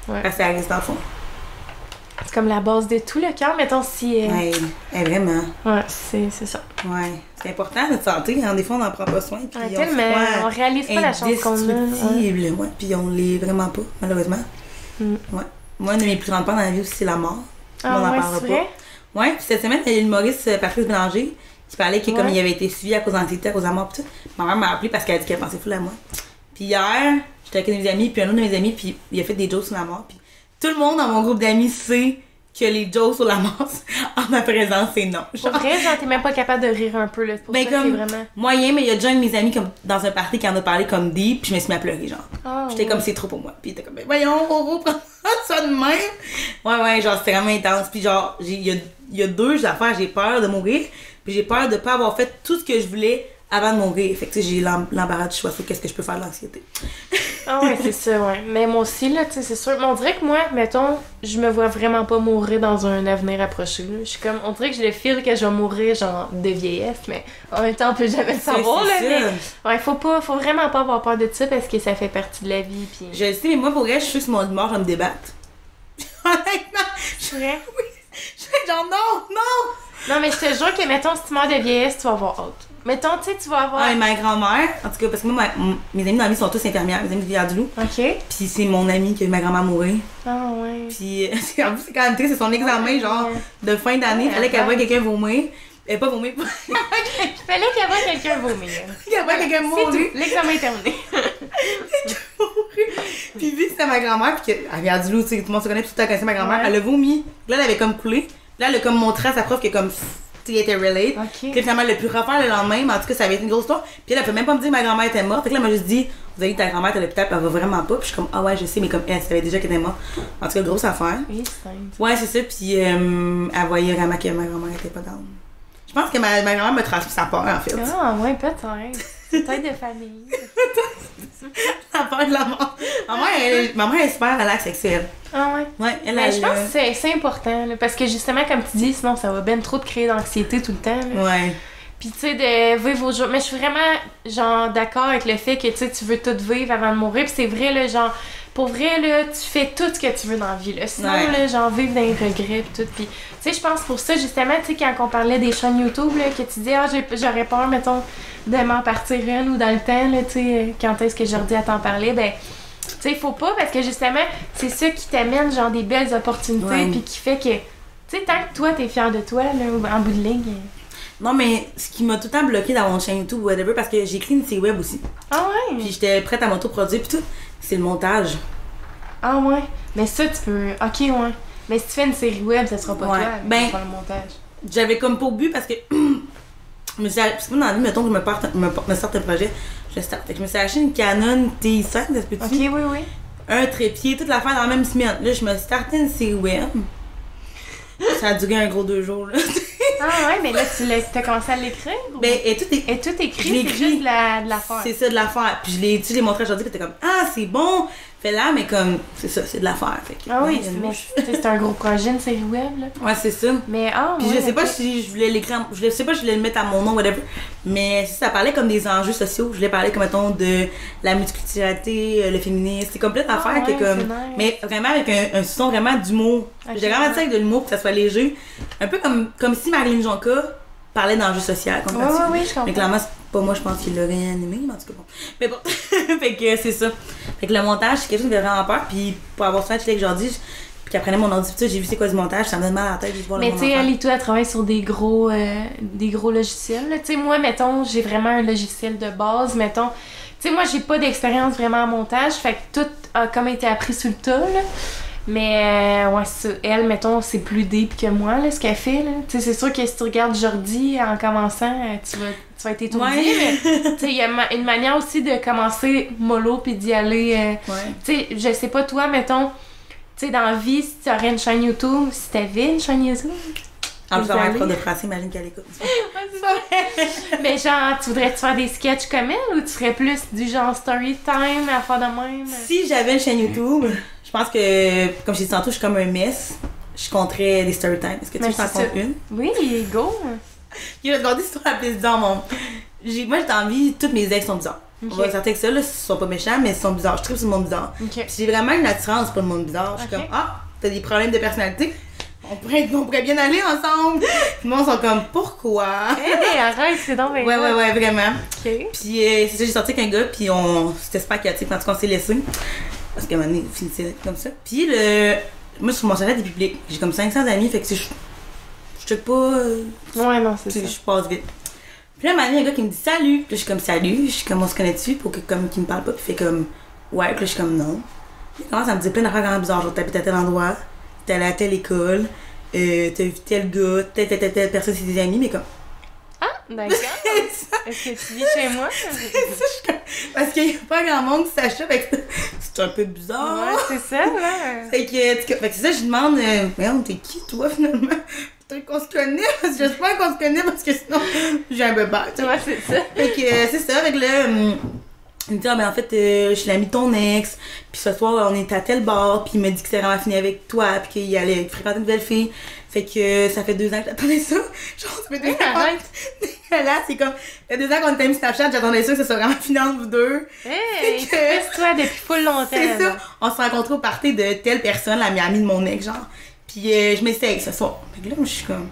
Ouais. Parce que ça reste dans le fond. C'est comme la base de tout, le cœur, mettons, si... Ouais, vraiment. Ouais, c'est ça. Ouais. C'est important, notre santé. Hein. Des fois, on n'en prend pas soin. Puis Ouais, on se tellement, croit on réalise pas la chance qu'on a. Ouais. indestructible, ouais. Puis on l'est vraiment pas, malheureusement. Mm. Ouais. Moi, une de mes plus grandes peurs dans la vie aussi, c'est la mort. Ah, on en ouais, parlera c'est pas. vrai? Ouais, puis cette semaine, il y a l'humoriste Patrice Bélanger qui parlait que comme Ouais. il avait été suivi à cause d'anxiété, à cause de la mort, pis tout. Ma mère m'a appelé parce qu'elle a dit qu'elle pensait fou à moi. Puis hier, j'étais avec une de mes amies, puis un autre de mes amis, puis il a fait des jokes sur la mort. Puis tout le monde dans mon groupe d'amis sait que les jokes sur la mort, en ma présence, c'est non. Pour vrai, genre, t'es même pas capable de rire un peu, là. Pour Ben ça, comme c'est vraiment... moyen, mais il y a déjà un de mes amis comme dans un party qui en a parlé comme deep, puis je me suis mis à pleurer, genre. Ah, J'étais ouais. comme c'est trop pour moi. Puis il était comme ben voyons, on va prendre ça de même. Ouais, genre c'était vraiment intense. Puis genre, il y a deux affaires, j'ai peur de mourir, puis j'ai peur de pas avoir fait tout ce que je voulais avant de mourir. Fait que tu sais, j'ai l'embarras du choix sur qu'est-ce que je peux faire de l'anxiété. Ah ouais, c'est ça, ouais. Mais moi aussi, là, tu sais, c'est sûr. Mais on dirait que moi, mettons, je me vois vraiment pas mourir dans un avenir approché, là. Je suis comme... On dirait que je le feel que je vais mourir, genre, de vieillesse, mais en même temps, on peut jamais le savoir, là. C'est Mais... ça. Ouais, faut vraiment pas avoir peur de ça parce que ça fait partie de la vie, puis... Je le sais, mais moi pour vrai, je suis sur mon mort, je vais me débattre. Honnêtement, C'est vrai? je fais genre non! Non, mais je te jure que, mettons, si tu meurs de vieillesse, tu vas avoir hâte. Mettons, tu sais, tu vas avoir... Ouais, ma grand-mère, en tout cas, parce que moi, mes amis dans la vie sont tous infirmières, mes amis de Rivière-du-Loup. OK. Puis c'est mon amie qui a vu ma grand-mère mourir. Ah ouais. Puis en plus, c'est quand même triste, c'est son examen, genre, de fin d'année. Ouais, Fallait qu'elle attends. voie quelqu'un vomir. Pas vomir, Il fallait qu'il y ait quelqu'un vomir. qu'elle voie quelqu'un C'est mourir. tout. L'examen est terminé. Puis vu que c'était ma grand-mère, puis qu'elle regarde du loup, tu sais, tout le monde se connaît, puis tout le temps connaissait ma grand-mère, Ouais. elle a vomi. Là, elle avait comme coulé. Là, elle a comme montré à sa prof que comme, tu sais, elle était relate. OK. Puis finalement, elle a pu refaire le lendemain, mais en tout cas, ça avait été une grosse histoire. Puis elle peut même pas me dire que ma grand-mère était morte. Fait que là, elle m'a juste dit, vous avez dit ta grand-mère est à l'hôpital, puis elle va vraiment pas. Puis je suis comme, ah ouais, je sais, mais comme elle savait déjà qu'elle était morte. En tout cas, grosse affaire. Oui, c'est simple. Ouais, c'est ça, puis elle voyait vraiment que ma grand-mère était pas down. Je pense que ma grand-mère m'a transmis sa peur, en fait. Ah ouais, peut-être. C'est peut-être de famille. La peur de la mort. Ma mère est super relax avec ça. Ah ouais. Ouais, elle Mais a je pense que c'est important, là, parce que justement, comme tu dis, sinon ça va ben trop te créer d'anxiété tout le temps. Là. Ouais. Puis tu sais, de vivre au jour. Mais je suis vraiment, genre, d'accord avec le fait que tu sais, tu veux tout vivre avant de mourir. Puis c'est vrai, là, genre, pour vrai, là, tu fais tout ce que tu veux dans la vie, là. Sinon, Ouais. là, genre, vivre dans les regrets, pis tout. Puis, tu sais, je pense pour ça, justement, tu sais, quand on parlait des chaînes YouTube, là, que tu dis, ah, j'aurais peur, mettons, de m'en partir une ou dans le temps, là, tu sais, quand est-ce que je redis à t'en parler, ben, tu sais, il faut pas, parce que justement, c'est ça qui t'amène, genre, des belles opportunités, Ouais. puis qui fait que, tu sais, tant que toi, t'es fier de toi, là, en bout de ligne. Non, mais ce qui m'a tout le temps bloqué dans mon chaîne YouTube ou whatever, parce que j'ai écrit une site web aussi. Ah ouais? Puis j'étais prête à m'autoproduire, puis tout. C'est le montage. Ah ouais. Mais ça, tu peux... Ok, ouais. Mais si tu fais une série web, ça sera pas Ouais. toi Ben, qui va faire le montage. J'avais comme pour but parce que parce que moi dans la vie, mettons que me sorte un projet, je start. Fait que je me suis acheté une Canon T5, ça se peut-tu? Ok, oui, oui. Un trépied, toute l'affaire dans la même semaine. Là, je me suis starté une série web. Ça a duré un gros 2 jours, là. Ah ouais, mais là, t'as commencé à l'écrire? Ou... Ben, et tout est... Et tout Je écrit, l'ai c'est écrit. juste de l'affaire. C'est ça, de l'affaire. Puis tu l'ai montré aujourd'hui, puis t'es comme, ah, c'est bon. Fais là, mais comme, c'est ça, c'est de l'affaire. Fait que, Ah oui, ouais, mais c'est un gros projet, une série web, là. ouais, c'est ça. Mais Puis ouais, je sais pas ok. si je voulais l'écrire, je sais pas si je voulais le mettre à mon nom, whatever. Mais ça parlait comme des enjeux sociaux. Je voulais parler comme, mettons, de la multiculturalité, le féminisme. C'est complète affaire ouais, que comme. c'est nice. Mais vraiment avec un son vraiment d'humour. Ok. J'ai vraiment dit ça avec de l'humour pour que ça soit léger. Un peu comme si Marilyn Jonca parlait d'enjeux sociaux. Ouais, oui, je comprends. Mais clairement, c'est pas moi, je pense qu'il l'aurait animé, mais en tout cas bon. Mais bon, fait que c'est ça. Fait que le montage, c'est quelque chose qui me fait vraiment peur. Puis pour avoir fait avec Jordi, puis qu'après mon ordi, j'ai vu c'est quoi du montage, ça me donne mal à la tête juste voir le Mais tu sais, montage. elle et toi, elle travaille sur des gros logiciels. Tu sais, moi, mettons, j'ai vraiment un logiciel de base, mettons. Tu sais, moi, j'ai pas d'expérience vraiment en montage, fait que tout a comme été appris sur le tas, là. Mais, ouais, c'est ça. Elle, mettons, c'est plus deep que moi, là, ce qu'elle fait, là. Tu sais, c'est sûr que si tu regardes Jordi en commençant, tu vas être étourdi, Ouais. mais, tu sais, il y a une manière aussi de commencer mollo puis d'y aller. Ouais. Tu sais, je sais pas, toi, mettons, tu sais, dans la vie, si tu aurais une chaîne YouTube, si t'avais une chaîne YouTube. En plus, Vous ça va allez? être de français, imagine qu'elle écoute. Mais genre, tu voudrais-tu faire des sketchs comme elle ou tu ferais plus du genre story time à faire de même? Si j'avais une chaîne YouTube, je pense que, comme je t'ai dit tantôt, je suis comme un mess. Je compterais des story time. Est-ce que tu Mais veux que je t'en c'est compte une? Oui, go! Je vais te raconter l'histoire la plus bizarre, mon. Moi, j'ai envie, toutes mes ex sont bizarres. Ok. On va sortir que ça, là, ils sont pas méchants, mais ils sont bizarres. Je trouve sur le monde bizarre. Ok. Puis j'ai vraiment une attirance pour le monde bizarre. Je suis Ok. comme, ah, t'as des problèmes de personnalité? On pourrait bien aller ensemble. Tout le monde sont comme, pourquoi? Hey, arrête, c'est donc bien Ouais, vraiment. Ok. Puis c'est ça, j'ai sorti avec un gars, puis c'était super chaotique quand on s'est laissé. Parce qu'à un moment donné, on finissait comme ça. Puis moi, sur mon chalet des publics, j'ai comme 500 amis, fait que je check pas. Ouais, non, c'est Tu sais, ça. je passe vite. Puis là, un moment donné, il y a un gars qui me dit salut. Puis là, je suis comme salut. Je suis comme on se connaît-tu pour que comme qu'il me parle pas. Puis il fait comme ouais. Puis là, je suis comme non. Puis il commence à me dire plein d'affaires vraiment bizarres. Genre, t'habites à tel endroit, t'es allé à telle école, t'as vu tel gars, telle personne, c'est des amis, mais comme. D'accord. Est-ce que tu vis chez moi? Parce qu'il y a pas grand monde qui sache ça, fait que c'est un peu bizarre. Ouais, c'est ça, là. Fait que c'est ça, je lui demande, merde, t'es qui toi finalement? Peut-être qu'on se connaît, parce que j'espère qu'on se connaît, parce que sinon, j'ai un bébé. Ouais, c'est ça. Fait que c'est ça, avec le. Il me dit, ah ben en fait, je suis l'ami de ton ex, puis ce soir, on est à tel bar, puis il m'a dit que c'est vraiment fini avec toi, puis qu'il allait fréquenter une belle fille. Fait que ça fait 2 ans que j'attendais ça. Genre, ça fait 2 ans. Arrête. Là, c'est comme, ça fait 2 ans qu'on était mis Snapchat, j'attendais ça, que ça soit vraiment fini entre vous deux. Hey, Fait tu que- fais toi depuis full longtemps. C'est là. ça. On se rencontrait au party de telle personne, la amie de mon ex, genre. Puis je m'essaye avec ce soir. Fait que là, moi, je suis comme.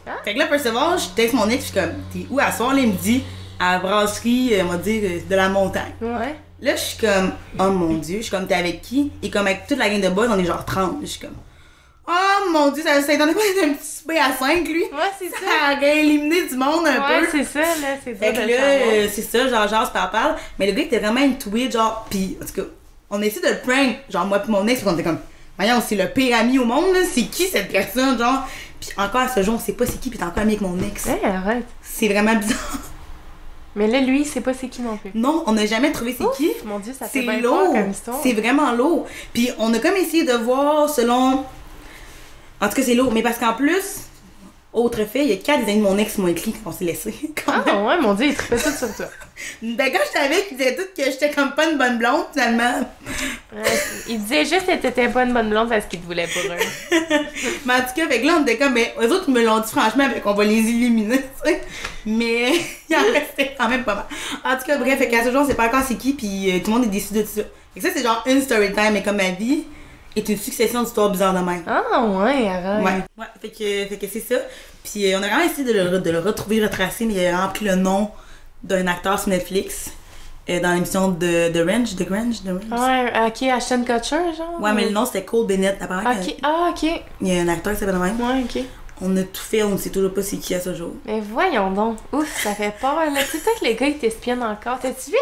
Ah. Fait que là, pour savoir, je texte mon ex, je suis comme, t'es où à soir? Là, il me dit, à la brasserie, on va dire, de la montagne. Ouais. Là, je suis comme, oh mon dieu, je suis comme, t'es avec qui? Et comme avec toute la gang de boys, on est genre 30. Je suis comme, oh mon dieu, ça étonnait pas d'être un petit souper à 5, lui. Ouais, c'est ça. Ça aurait éliminé du monde un Ouais, peu. c'est ça, là. C'est Fait dur que de le là, savoir. c'est ça, genre, parle. Mais le gars était vraiment intuit, genre, pis, en tout cas, on a essayé de le prank, genre, moi pis mon ex, on était comme, voyons, c'est le pire ami au monde, là, c'est qui cette personne, genre, pis encore à ce jour, on sait pas c'est qui, pis t'es encore ami avec mon ex. Hey, arrête. C'est vraiment bizarre. Mais là, lui, il sait pas c'est qui non plus. Non, on n'a jamais trouvé c'est Ouf, qui. Mon Dieu, ça fait C'est bien lourd. peur comme histoire. C'est vraiment lourd. Puis on a comme essayé de voir selon. En tout cas, c'est lourd. Mais parce qu'en plus, autre fait, il y a 4 des amis de mon ex qui m'ont écrit qu'on s'est laissé. Ah ouais, mon Dieu, il trippait tout sur toi. Ben, quand je savais qu'ils disaient tous que j'étais comme pas une bonne blonde, finalement. Il disait juste que t'étais pas une bonne blonde parce qu'il te voulait pour eux. Mais en tout cas, fait que là, on était comme, ben, eux autres, ils me l'ont dit franchement, fait qu'on va les éliminer, tu sais. Mais il en restait quand même pas mal. En tout cas, bref, fait qu'à ce jour, on sait pas encore c'est qui, puis tout le monde est déçu de ça. Fait que ça, c'est genre une story time, mais comme ma vie est une succession d'histoires bizarres de même. Ah ouais, arrête. Ouais, fait que c'est ça. Puis on a vraiment essayé de le retrouver, retracer, mais il a vraiment pris le nom d'un acteur sur Netflix dans l'émission de Range, The Range. Ouais, ok, Ashton Kutcher, genre? Ouais, mais le nom c'était Cole Bennett, apparemment. Ok, ah, ok. Il y a un acteur qui s'appelle de même. Ouais, ok. On a tout fait, on ne sait toujours pas c'est qui à ce jour. Mais voyons donc. Ouf, ça fait peur. Là, tu sais, toi que les gars, ils t'espionnent encore. T'as-tu vu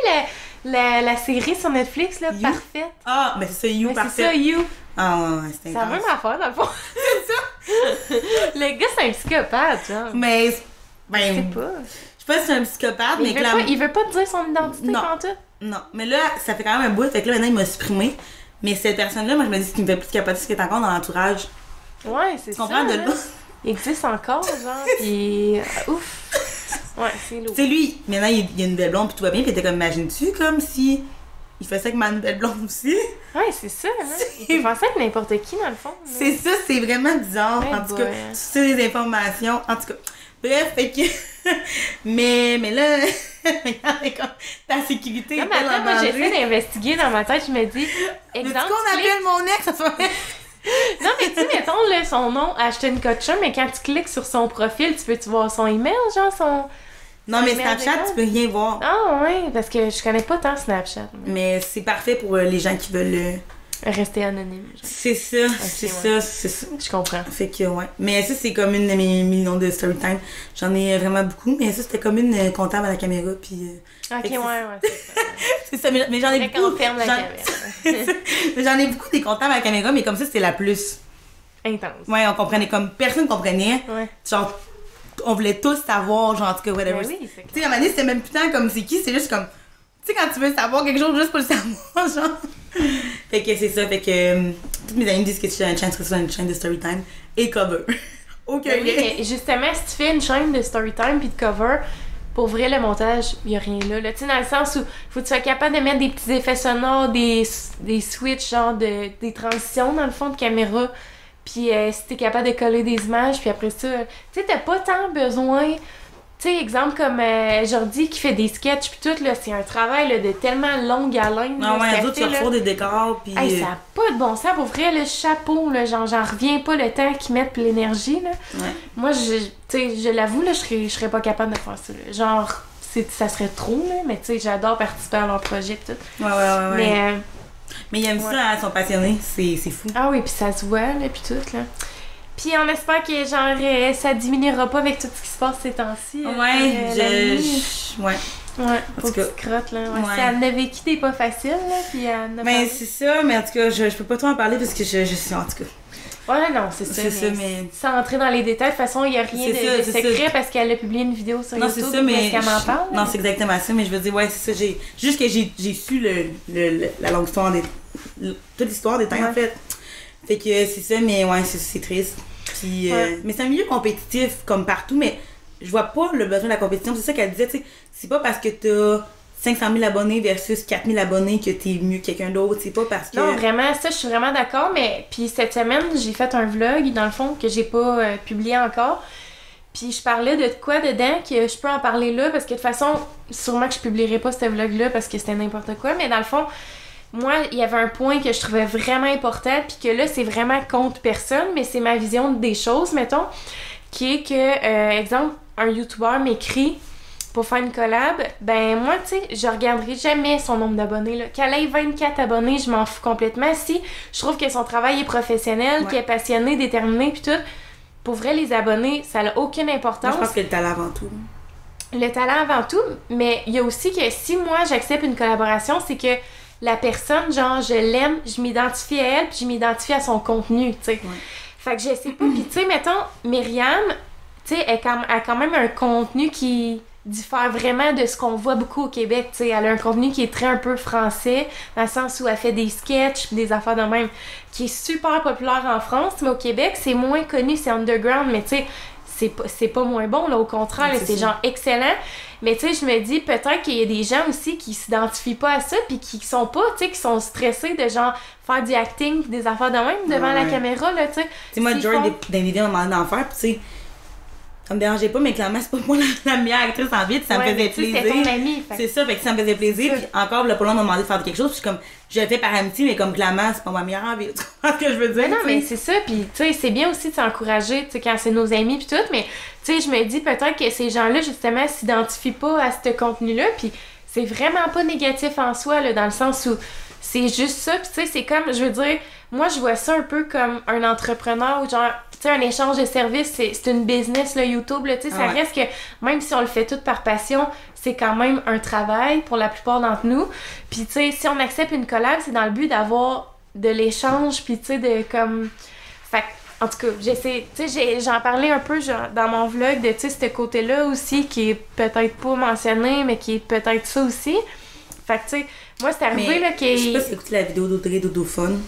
La série sur Netflix, là, You? Parfaite. Ah, ben c'est ça, You, Ouais, parfait. c'est ça, You. Ah, ouais, c'est C'est la même intense. affaire, dans le fond. C'est ça. Le gars, c'est un psychopathe, genre. Mais, Je sais ben, pas. je sais pas si c'est un psychopathe, mais Il veut pas te dire son identité Non. quand tout. Non, mais là, ça fait quand même un bout, fait que là, maintenant, il m'a supprimé. Mais cette personne-là, moi, je me dis ce qui me fait plus capoter, c'est qu'elle est encore dans l'entourage. Ouais, c'est Tu ça. comprends, de là. là? Il existe encore, genre, pis... ouf. Ouais, c'est lourd. Tu sais, lui, maintenant, il a une belle blonde, puis tout va bien, puis il était comme, imagines-tu, comme si il fait ça avec ma nouvelle blonde aussi? Ouais, c'est ça, hein. Il pensait que n'importe qui, dans le fond. là. C'est ça, c'est vraiment bizarre. Ouais, en tout cas, boy. tu sais les informations. En tout cas, bref, fait que. mais là, regarde, comme ta sécurité Non, est mais pas attends, en moi, danger. j'essaie d'investiguer dans ma tête, je me dis, Veux-tu exemple, qu'on tu cliques- appelle mon ex? Ça fait... Non, mais tu sais, mettons, là, son nom, Ashton Kutcher, mais quand tu cliques sur son profil, tu peux-tu voir son email, genre, son... Non, mais Son email Snapchat, de tu peux rien voir. Ah, ouais, parce que je connais pas tant Snapchat. Mais c'est parfait pour les gens qui veulent. Rester anonyme, genre. C'est ça, c'est ouais. ça, c'est ça. Je comprends. Fait que, ouais. Mais ça, c'est comme une de mes millions de story time. J'en ai vraiment beaucoup, mais ça, c'était comme une comptable à la caméra, puis. Ok, Fait que ouais, c'est ça. C'est ça, mais j'en ai Faudrait beaucoup. qu'on ferme la j'en- caméra. Mais j'en ai beaucoup des comptables à la caméra, mais comme ça, c'était la plus. Intense. Ouais, on comprenait comme personne comprenait. Ouais. Genre, on voulait tous savoir, genre, en tout cas, whatever. Ben oui, c'est Tu sais, à un moment donné, c'était même putain comme c'est qui, c'est juste comme. Tu sais, quand tu veux savoir quelque chose juste pour le savoir, genre. Fait que c'est ça, fait que. Toutes mes amies me disent que tu as une chaîne sur une chaîne de storytime et cover. Ok, Ben oui, mais justement, si tu fais une chaîne de storytime puis de cover, pour vrai, le montage, il y a rien là. Tu sais, dans le sens où faut que tu sois capable de mettre des petits effets sonores, des switches, genre des transitions dans le fond de caméra. Puis si t'es capable de coller des images, puis après ça, tu sais, t'as pas tant besoin. Tu sais, exemple comme Jordi qui fait des sketchs puis tout, là, c'est un travail là, de tellement longue haleine. Ah là, ouais, ce les qu'elle autres, tu fait, là. refais des décors, puis. Hey, ça a pas de bon sens, pour vrai, le chapeau, là, genre, j'en reviens pas le temps qu'ils mettent pis l'énergie, là. Ouais. Moi, tu sais, je l'avoue, là, je serais pas capable de faire ça, là. Genre, ça serait trop, là, mais tu sais, j'adore participer à leur projet pis tout. Ouais, ouais, ouais. Mais, Mais ils aiment ouais. ça, hein, ils sont passionnés, c'est fou. ah oui, pis ça se voit, là, pis tout, là. Pis on espère que, genre, ça diminuera pas avec tout ce qui se passe ces temps-ci. Ouais, ouais. Ouais, En pour tout cas, petite crotte, là. Ouais, ouais. Si elle en a vécu des pas faciles, là, pis elle en a Mais pas... c'est ça, mais en tout cas, je peux pas trop en parler parce que je suis en tout cas. Ouais, non, c'est ça. C'est ça, mais- Sans entrer dans les détails, de toute façon, il n'y a rien C'est ça, de c'est secret ça. parce qu'elle a publié une vidéo sur Non, YouTube. c'est ça, mais. Est-ce qu'elle m'en parle? Non, c'est exactement ça, mais je veux dire, ouais, c'est ça. Juste que j'ai su la longue histoire toute l'histoire des temps, Ouais. en fait. Fait que c'est ça, mais ouais, c'est triste. Puis, Ouais. mais c'est un milieu compétitif comme partout, mais je vois pas le besoin de la compétition. C'est ça qu'elle disait, tu sais. C'est pas parce que t'as 500 000 abonnés versus 4 000 abonnés que t'es mieux que quelqu'un d'autre. C'est pas parce que. Non, vraiment, ça, je suis vraiment d'accord. Mais puis cette semaine, j'ai fait un vlog, dans le fond, que j'ai pas publié encore. Puis je parlais de quoi dedans, que je peux en parler là, parce que de toute façon, sûrement que je publierai pas ce vlog-là parce que c'était n'importe quoi. Mais dans le fond, moi, il y avait un point que je trouvais vraiment important, puis que là, c'est vraiment contre personne, mais c'est ma vision des choses, mettons, qui est que, exemple, un YouTuber m'écrit pour faire une collab, ben moi, tu sais, je regarderai jamais son nombre d'abonnés, là. Qu'elle ait 24 abonnés, je m'en fous complètement. Si je trouve que son travail est professionnel, Ouais. qu'elle est passionnée, déterminée, puis tout, pour vrai, les abonnés, ça n'a aucune Moi, importance. je pense que le talent avant tout. Le talent avant tout, mais il y a aussi que si moi, j'accepte une collaboration, c'est que la personne, genre, je l'aime, je m'identifie à elle, puis je m'identifie à son contenu, tu sais. Ouais. Fait que je sais pas, puis tu sais, mettons, Myriam, tu sais, elle a quand même un contenu qui diffère vraiment de ce qu'on voit beaucoup au Québec, tu sais. Elle a un contenu qui est très un peu français, dans le sens où elle fait des sketchs, des affaires de même, qui est super populaire en France, mais au Québec, c'est moins connu, c'est underground, mais tu sais, c'est pas moins bon, là, au contraire, Ouais, là, c'est c'est ça. genre excellent. Mais tu sais, je me dis peut-être qu'il y a des gens aussi qui s'identifient pas à ça, puis qui sont pas, tu sais, qui sont stressés de genre faire du acting, pis des affaires de même devant la Ouais. caméra, là, tu sais. Tu sais, moi, S'ils Joy, font- des vidéos, on m'a demandé d'en faire, pis tu sais, ça me dérangeait pas, mais clairement, c'est pas moi la meilleure actrice en vie, ça me Ouais, faisait mais tu sais, plaisir. c'était ton ami, fait que- C'est ça, fait que ça me faisait plaisir, C'est puis encore, le Polo m'a demandé de faire quelque chose, puis je suis comme, je le fais par amitié, mais comme clairement, c'est pas ma meilleure envie. Tu comprends ce que je veux dire? Mais non, tu sais? mais c'est ça, puis tu sais, c'est bien aussi de s'encourager, tu sais, quand c'est nos amis puis tout, mais tu sais, je me dis peut-être que ces gens-là, justement, s'identifient pas à ce contenu-là, puis c'est vraiment pas négatif en soi, là, dans le sens où c'est juste ça. Puis tu sais, c'est comme, je veux dire, moi, je vois ça un peu comme un entrepreneur ou genre, tu sais, un échange de services, c'est une business, là, YouTube, là, tu sais, ça reste que, même si on le fait tout par passion, c'est quand même un travail pour la plupart d'entre nous. Puis tu sais, si on accepte une collab, c'est dans le but d'avoir de l'échange, puis tu sais, de comme... Fait en tout cas, j'essaie, tu sais, j'en parlais un peu genre, dans mon vlog de, tu sais, ce côté-là aussi qui est peut-être pas mentionné, mais qui est peut-être ça aussi. Fait que, tu sais, moi, c'est arrivé, là, Je sais pas si t'écoutes la vidéo d'Audrey Dodophone.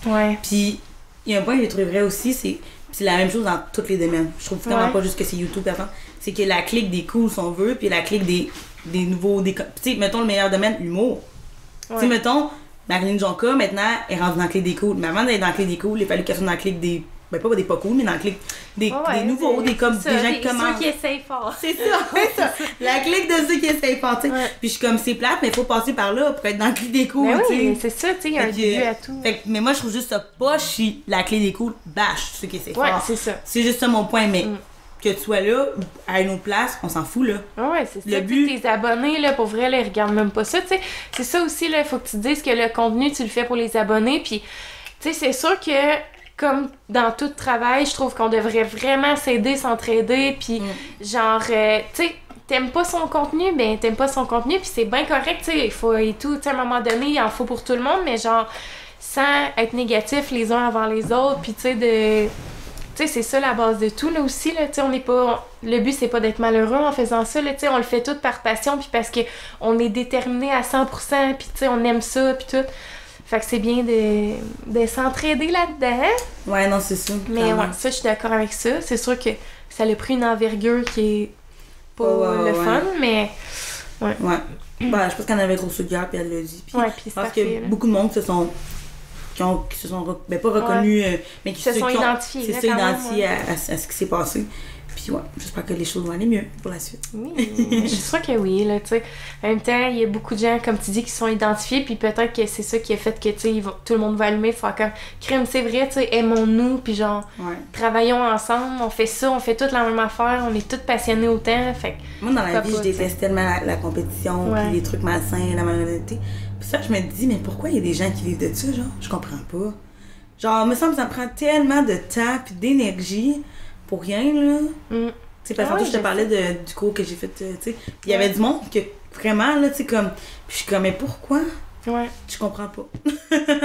Ouais. Puis, il y a un point que j'ai trouvé vrai aussi, c'est la même chose dans tous les domaines. Je trouve vraiment pas juste que c'est YouTube, attends. C'est que la clique des cool, si on veut, puis la clique des nouveaux... Tu sais, mettons le meilleur domaine, l'humour. Tu sais, mettons, Marilyn Jonca, maintenant, elle rentre dans la clique des cool. Mais avant d'être dans la clique des cool, il a fallu qu'elle soit dans la clique des... Ben, pas des pas cool, mais dans la clique des nouveaux, des gens qui commencent. Ceux qui essayent fort. C'est ça. La clique de ceux qui essayent fort, tu sais. Puis je suis comme, c'est plate, mais il faut passer par là pour être dans la clique des cool, ben tu sais. Oui, c'est ça, tu sais, il y a un début à tout. Mais moi, je trouve juste ça pas chi la clé des cool, bâche ceux qui essayent fort. Ouais, c'est ça. C'est juste ça mon point, mais que tu sois là, à une autre place, on s'en fout, là. Ouais, c'est ça. Le but... Tes abonnés, là, pour vrai, là, ils regardent même pas ça, tu sais. C'est ça aussi, là, il faut que tu te dises que le contenu, tu le fais pour les abonnés, puis, tu sais, c'est sûr que, comme dans tout travail, je trouve qu'on devrait vraiment s'aider, s'entraider, puis genre, tu sais, t'aimes pas son contenu, ben t'aimes pas son contenu, puis c'est bien correct, tu sais, il faut et tout, tu sais, à un moment donné, il en faut pour tout le monde, mais genre, sans être négatif les uns avant les autres, puis tu sais, de... Tu sais, c'est ça la base de tout, là, aussi, là, tu sais, on n'est pas... Le but, c'est pas d'être malheureux en faisant ça, là, tu sais, on le fait tout par passion, puis parce que on est déterminé à 100%, puis tu sais, on aime ça, puis tout. Fait que c'est bien de s'entraider là-dedans. Ouais, non, c'est ça. Mais ouais, ça, je suis d'accord avec ça. C'est sûr que ça a pris une envergure qui est pas le fun, mais... Ouais. Ouais. Ben, je pense qu'elle avait gros sugar, puis elle l'a dit. Puis ouais, puis je pense que beaucoup de monde qui se sont ben, pas reconnus, mais qui se sont identifiés. C'est ça, identifiés à ce qui s'est passé. Puis ouais, j'espère que les choses vont aller mieux pour la suite. Oui, je suis sûre que oui, là, tu sais. En même temps, il y a beaucoup de gens, comme tu dis, qui sont identifiés, puis peut-être que c'est ça qui a fait que, tu sais, tout le monde va allumer, faire comme, crème, c'est vrai, tu sais, aimons-nous, puis genre, travaillons ensemble, on fait ça, on fait toute la même affaire, on est toutes passionnées autant, fait que... Moi, dans la vie, je déteste tellement la compétition, puis les trucs malsains, la malhonnêteté. Puis ça, je me dis, mais pourquoi il y a des gens qui vivent de ça, genre? Je comprends pas. Genre, il me semble que ça me prend tellement de temps, puis d'énergie... Pour rien, là. Tu sais, parce que je te parlais du cours que j'ai fait, tu sais. Puis il y avait du monde que, vraiment, là, tu sais, comme... Puis je suis comme, mais pourquoi? Ouais. Je comprends pas.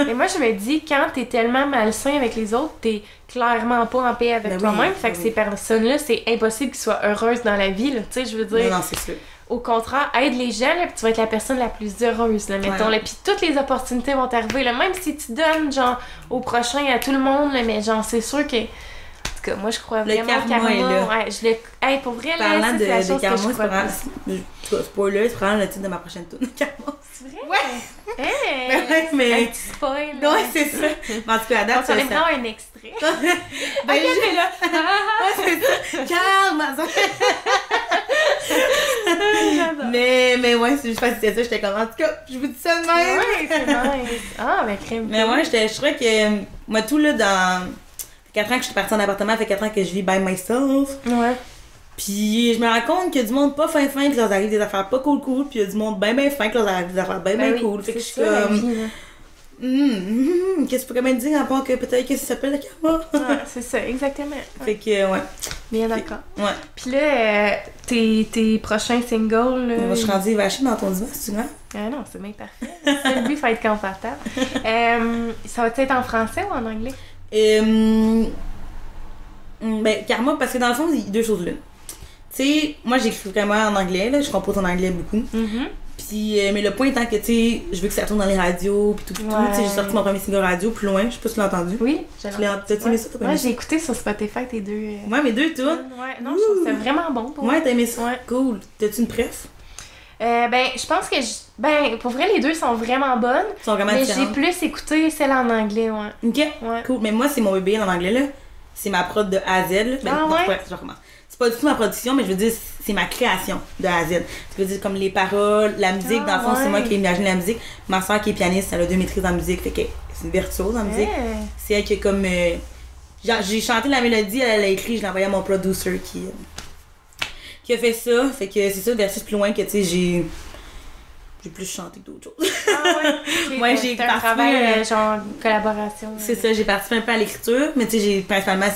Mais moi, je me dis, quand t'es tellement malsain avec les autres, t'es clairement pas en paix avec toi-même. Fait que ces personnes-là, c'est impossible qu'ils soient heureuses dans la vie, là. Tu sais, je veux dire... Non, c'est sûr. Au contraire, aide les gens, là, puis tu vas être la personne la plus heureuse, là, mettons, là. Puis toutes les opportunités vont t'arriver, là. Même si tu donnes, genre, au prochain, à tout le monde, là, mais genre, c'est sûr que... En tout cas, moi, je crois vraiment le karma est là. Ouais, je le... Hey, pour vrai, parlant là, c'est la chose karma, que je crois spoiler, c'est probablement le titre de ma prochaine tournée, karma. C'est vrai? Ouais! Hey! mais... Un petit spoil. Ouais, c'est ça. Mais en tout cas, à date, on allait prendre un extrait. Ben, j'étais là. Ouais, c'est ça. Karma! mais ouais, c'est juste parce que c'était ça, j'étais comme, en tout cas, je vous dis ça de même. Ouais, c'est nice. Ah, mais crème. Mais ouais, je trouvais que, moi, tout là, dans... 4 ans que je suis partie en appartement, fait 4 ans que je vis by myself. Ouais. Puis je me rends compte qu'il y a du monde pas fin, qui leur arrive des affaires pas cool, puis il y a du monde bien fin qui leur arrive des affaires bien cool. Fait que je suis comme... qu'est-ce que tu pourrais me dire à part que peut-être que ça s'appelle le karma? Ouais, c'est ça, exactement. Fait que, ouais. Bien d'accord. Ouais. Puis là, tes prochains singles... Là, je suis rendue vachée dans ton divan, c'est-tu vrai? Ah non, c'est bien parfait. C'est le but, il faut être confortable. Ça va être en français ou en anglais? Ben, karma, parce que dans le fond, il y a deux choses là. Tu sais, moi j'écris vraiment en anglais, là, je compose en anglais beaucoup. Puis, mais le point étant que, tu sais, je veux que ça tourne dans les radios, puis tout. Tu sais, j'ai sorti mon premier single radio, plus loin, je sais pas si tu l'as entendu. Oui, t'as aimé ça, moi, j'ai écouté sur Spotify tes deux. Ouais, mes deux tours. Ouais, non, je trouve que c'est vraiment bon pour moi. Ouais, t'as aimé ça? Ouais. Cool. T'as-tu une préf? Ben, je pense que, ben, pour vrai, les deux sont vraiment bonnes. Ils sont vraiment différentes. Mais j'ai plus écouté celle en anglais, ouais. Ok, cool. Mais moi, c'est mon bébé en anglais, là. C'est ma prod de A à Z, là. Ben, ah ouais? Je recommence. C'est pas du tout ma production, mais je veux dire, c'est ma création de A à Z. Je veux dire, comme les paroles, la musique, dans le fond, c'est moi qui ai imaginé la musique. Ma soeur qui est pianiste, elle a 2 maîtrises en musique, fait que c'est une virtuose en musique. C'est elle qui est comme... j'ai chanté la mélodie, elle l'a écrit, je l'ai envoyé à mon producer qui a fait ça. Fait que c'est ça, le versus plus loin que, tu sais, j'ai plus chanté que d'autres choses. Ah ouais? Ok, Ouais, donc j'ai c'est un participé, travail, genre, collaboration. C'est ça, j'ai participé un peu à l'écriture, mais tu sais, principalement,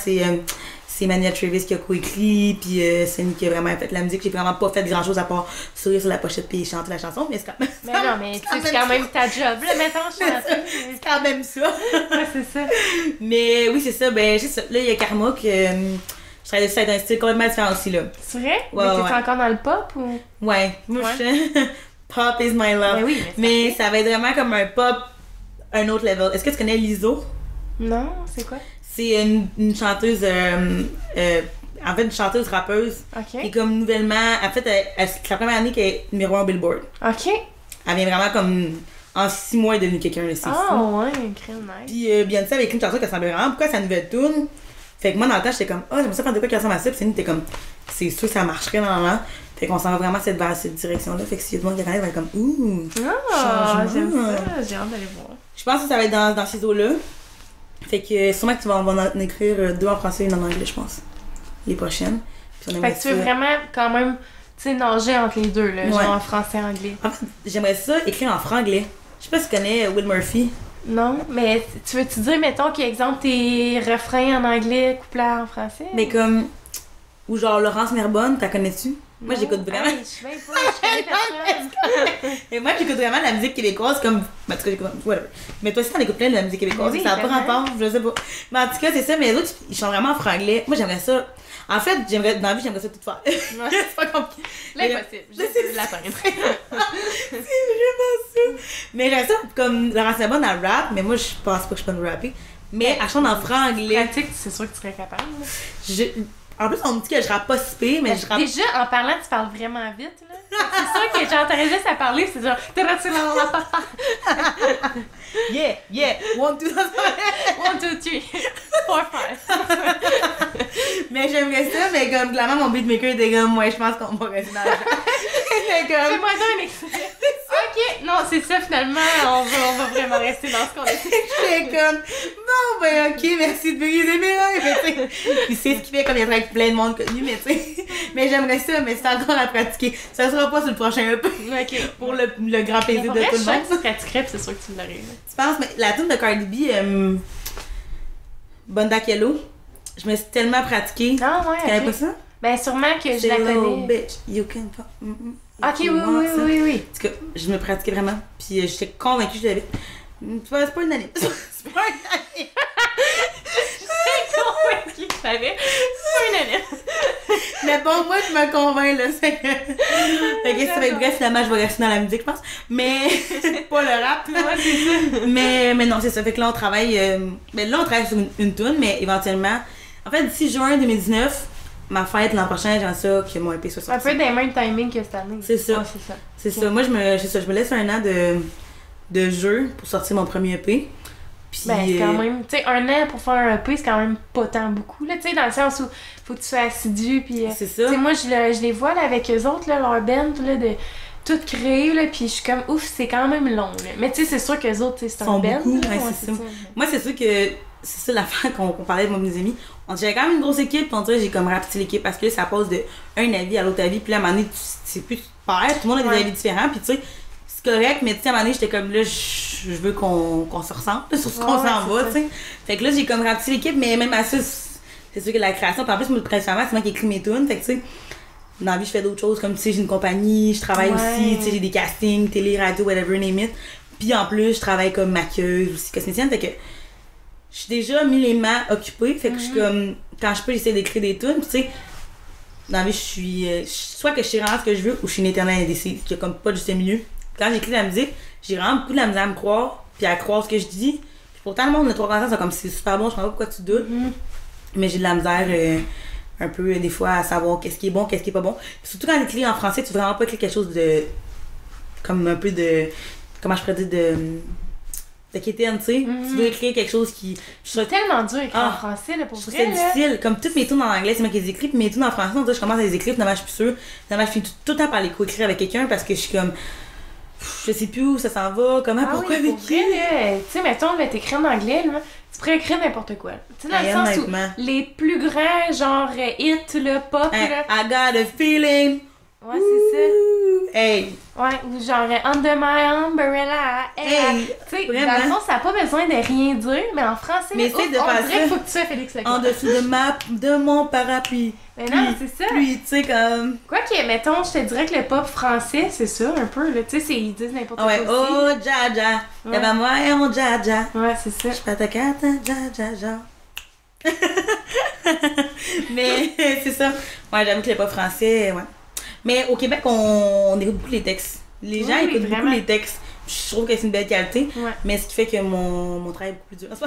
c'est Manuel Travis qui a coécrit, puis c'est lui qui a vraiment fait la musique. J'ai vraiment pas fait grand-chose à part sourire sur la pochette puis chanter la chanson, mais c'est quand même... Mais non, mais tu sais, c'est quand même ta job, là, mettons, chanter. C'est quand même ça. Ouais, c'est ça. Mais oui, c'est ça. Ben, c'est ça. Là, il y a Karma que je travaille dessus dans un style complètement différent aussi, là. C'est vrai? Ouais, mais t'es ouais. encore dans le pop ou? Ouais. Moi, Ouais. je Pop is my love. Ben oui, Mais ça va être vraiment comme un pop, un autre level. Est-ce que tu connais Lizzo? Non, c'est quoi? C'est une chanteuse, en fait, une chanteuse rappeuse. Ok. Qui est comme nouvellement, en fait, c'est la première année qu'elle est numéro 1 au Billboard. Ok. Elle vient vraiment comme, en 6 mois, elle est devenue quelqu'un, là, c'est fou. Ah ouais, crème nice. Puis Beyoncé avait écrit une chanson qui ressemblait vraiment beaucoup à sa nouvelle tune. Fait que moi, dans le temps, j'étais comme, oh, j'aimerais ça faire de quoi qui ressemble à ça. Puis Céline était comme, c'est sûr que ça marcherait normalement. Fait qu'on s'en va vraiment vers cette direction-là. Fait que si y a du monde qui regarde, va être comme, ouh. Ah, changement. j'aime ça, j'ai hâte d'aller voir. Je pense que ça va être dans ces eaux-là. Fait que sûrement que on va en écrire 2 en français et 1 en anglais, je pense. Les prochaines. Puis on Fait aimerait que tu veux ça- vraiment quand même, tu sais, nager entre les deux, là, Ouais. genre français, anglais. En fait, j'aimerais ça écrire en franglais. Je sais pas si tu connais Will Murphy. Non, mais tu veux-tu dire, mettons, qu'exemple, tes refrains en anglais, couplets en français? Mais comme. Ou genre Laurence Merbonne, t'as connais-tu? Moi, Non. j'écoute vraiment. Hey, je sais même pas, je connais personne. Et moi, j'écoute vraiment la musique québécoise comme. En tout cas, j'écoute. Whatever. Mais toi aussi, t'en écoutes plein de la musique québécoise. Oui, ça n'a pas tellement. rapport, je sais pas. Mais en tout cas, c'est ça. Mais les autres, ils chantent vraiment en franglais. Moi, j'aimerais ça. En fait, dans la vie, j'aimerais ça tout faire. C'est pas compliqué. L'impossible, je l'atteindre. C'est vraiment ça. Mais j'aimerais ça comme Laurence Merbonne, elle rap. Mais moi, je pense pas que je peux me rapper. Mais elle chante en franglais. Pratique, c'est sûr que tu serais capable. là. En plus, on me dit que je rappe pas si pire, mais je rappe. Déjà, en parlant, tu parles vraiment vite, là. C'est sûr que j'entendrais juste à parler, c'est genre... Yeah, yeah, 1, 2, 3. 1, 2, 3, 4, 5. Mais j'aimerais ça, mais comme clairement mon beatmaker était comme, moi je pense qu'on va rester dans le genre. C'était comme. Fais-moi donc un extrait. Ok, non, c'est ça, finalement, on va vraiment rester dans ce qu'on a fait. J'étais comme, bon ben ok, merci de briser mes rêves. Mais tu sais, il sait ce qu'il fait comme il y a plein de monde connu, mais tu sais. Mais j'aimerais ça, mais c'est encore à pratiquer. Ça sera pas sur le prochain EP. Ok. Pour le grand Mais plaisir pour de vrai, tout je le sens monde. que tu pratiquerais, puis c'est sûr que tu l'aurais. là. Tu penses, mais la tune de Cardi B, Bonda Kello, je me suis tellement pratiquée. Ah ouais, Tu connais ok. pas ça? Ben sûrement que je la Say, little connais. bitch, you can fuck, Ok, you oui, want oui, ça. oui, oui. En tout cas, je me pratiquais vraiment. Puis j'étais convaincue que je l'avais. C'est pas une année. C'est pas une année. J'étais convaincue que je savais. C'est une année. Mais bon, moi, je me convainc, là. Fait que ça va être bref, finalement, je vais rester dans la musique, je pense. Mais pas le rap, là. Ouais, c'est ça. Mais non, c'est ça. Fait que là, on travaille. Mais là, on travaille sur une tune, mais éventuellement. En fait, d'ici juin 2019, ma fête l'an prochain, j'en sais que mon EP soit Un sorti. peu des mêmes timing que cette année. C'est ça. Ouais, c'est ça. C'est ça. Moi, je me laisse un an de jeu pour sortir mon premier EP. Puis, Ben, c'est quand même, tu sais, un an pour faire un EP, c'est quand même pas tant beaucoup, là, tu sais, dans le sens où faut que tu sois assidu, puis, c'est tu ça. sais, moi, je les vois, là, avec eux autres, là, leur band, là, de tout créer, là, puis je suis comme, ouf, c'est quand même long, là. Mais, tu sais, c'est sûr qu'eux autres, tu sais, c'est un Sont band, beaucoup, là, ouais, c'est ça. Moi, c'est sûr que c'est ça l'affaire qu'on parlait avec mes amis. J'avais quand même une grosse équipe, puis on dirait que j'ai comme rapetissé l'équipe parce que là, ça passe de un avis à l'autre avis, puis là, à un moment donné, tu sais plus faire, tout le monde a des Ouais. avis différents, puis tu sais, c'est correct, mais tu sais, à un moment donné, j'étais comme là, je veux qu'on se ressemble là, sur ce qu'on Ouais, s'en c'est va, ça. tu sais. Fait que là, j'ai comme rapetissé l'équipe, mais même à ça, c'est sûr que la création, puis en plus, moi, principalement, c'est moi qui écris mes tunes, fait que tu sais, dans la vie, je fais d'autres choses, comme tu sais, j'ai une compagnie, je travaille Ouais. aussi, tu sais, j'ai des castings, télé, radio, whatever, name it. Puis en plus, je travaille comme maquilleuse, aussi cosméticienne, fait que je suis déjà millément occupée, fait que je suis comme, quand je peux, j'essaie d'écrire des tunes, puis tu sais, dans la vie, je suis, soit que je sais vraiment ce que je veux, ou je suis une éternelle indécise, qu'il y a comme pas juste milieu. Quand j'écris de la musique, j'ai vraiment beaucoup de la misère à me croire, puis à croire ce que je dis. Puis pourtant, le monde, le 3 c'est comme, c'est super bon, je sais pas pourquoi tu doutes, mais j'ai de la misère un peu, des fois, à savoir qu'est-ce qui est bon, qu'est-ce qui est pas bon. Puis surtout quand t'écris en français, tu veux vraiment pas écrire quelque chose de, comme un peu de, comment je pourrais dire, de quétaine, tu sais. Tu veux écrire quelque chose qui... C'est tellement dur d'écrire en Ah. français, là, pour Je trouve vrai, ça là. difficile. Comme toutes mes tunes en anglais, c'est moi qui les écris, puis mes tunes en français, on dirait que je commence à les écrire, finalement, je suis plus sûre. Finalement, je finis tout le temps par les co-écrire avec quelqu'un parce que je suis comme... Je sais plus où ça s'en va, comment, Ah pourquoi, oui, avec pour qui. vrai, là, tu sais, mettons, là, t'écris en anglais, là, tu pourrais écrire n'importe quoi. Tu sais, dans le Hey, sens où honnêtement. les plus grands, genre, hits, là, pop, Hey, là. I got a feeling. Ouais, c'est ça. Ouh, Hey! Ouais, ou genre under my umbrella. Hey, tu sais, vraiment. dans le fond, ça n'a pas besoin de rien dire, mais en français, Mais essaye de on faire dirait ça. qu'il faut que tu sois Félix Leclerc. En dessous de mon parapluie. Mais non, c'est ça. Puis, tu sais, comme. Quoique, mettons, je te dirais que le pop français, c'est ça, un peu, là. Tu sais, ils disent n'importe Ah ouais, quoi aussi. oh, Jaja. Ouais. Y'a moi et mon Jaja. Ouais, c'est ça. Je pas ta carte, Jaja. Mais c'est ça. Ouais, j'avoue que le pas français, ouais. Mais au Québec, on écoute beaucoup les textes. Les gens Oui, écoutent vraiment. beaucoup les textes. Je trouve que c'est une belle qualité. Ouais. Mais ce qui fait que mon travail est beaucoup plus dur.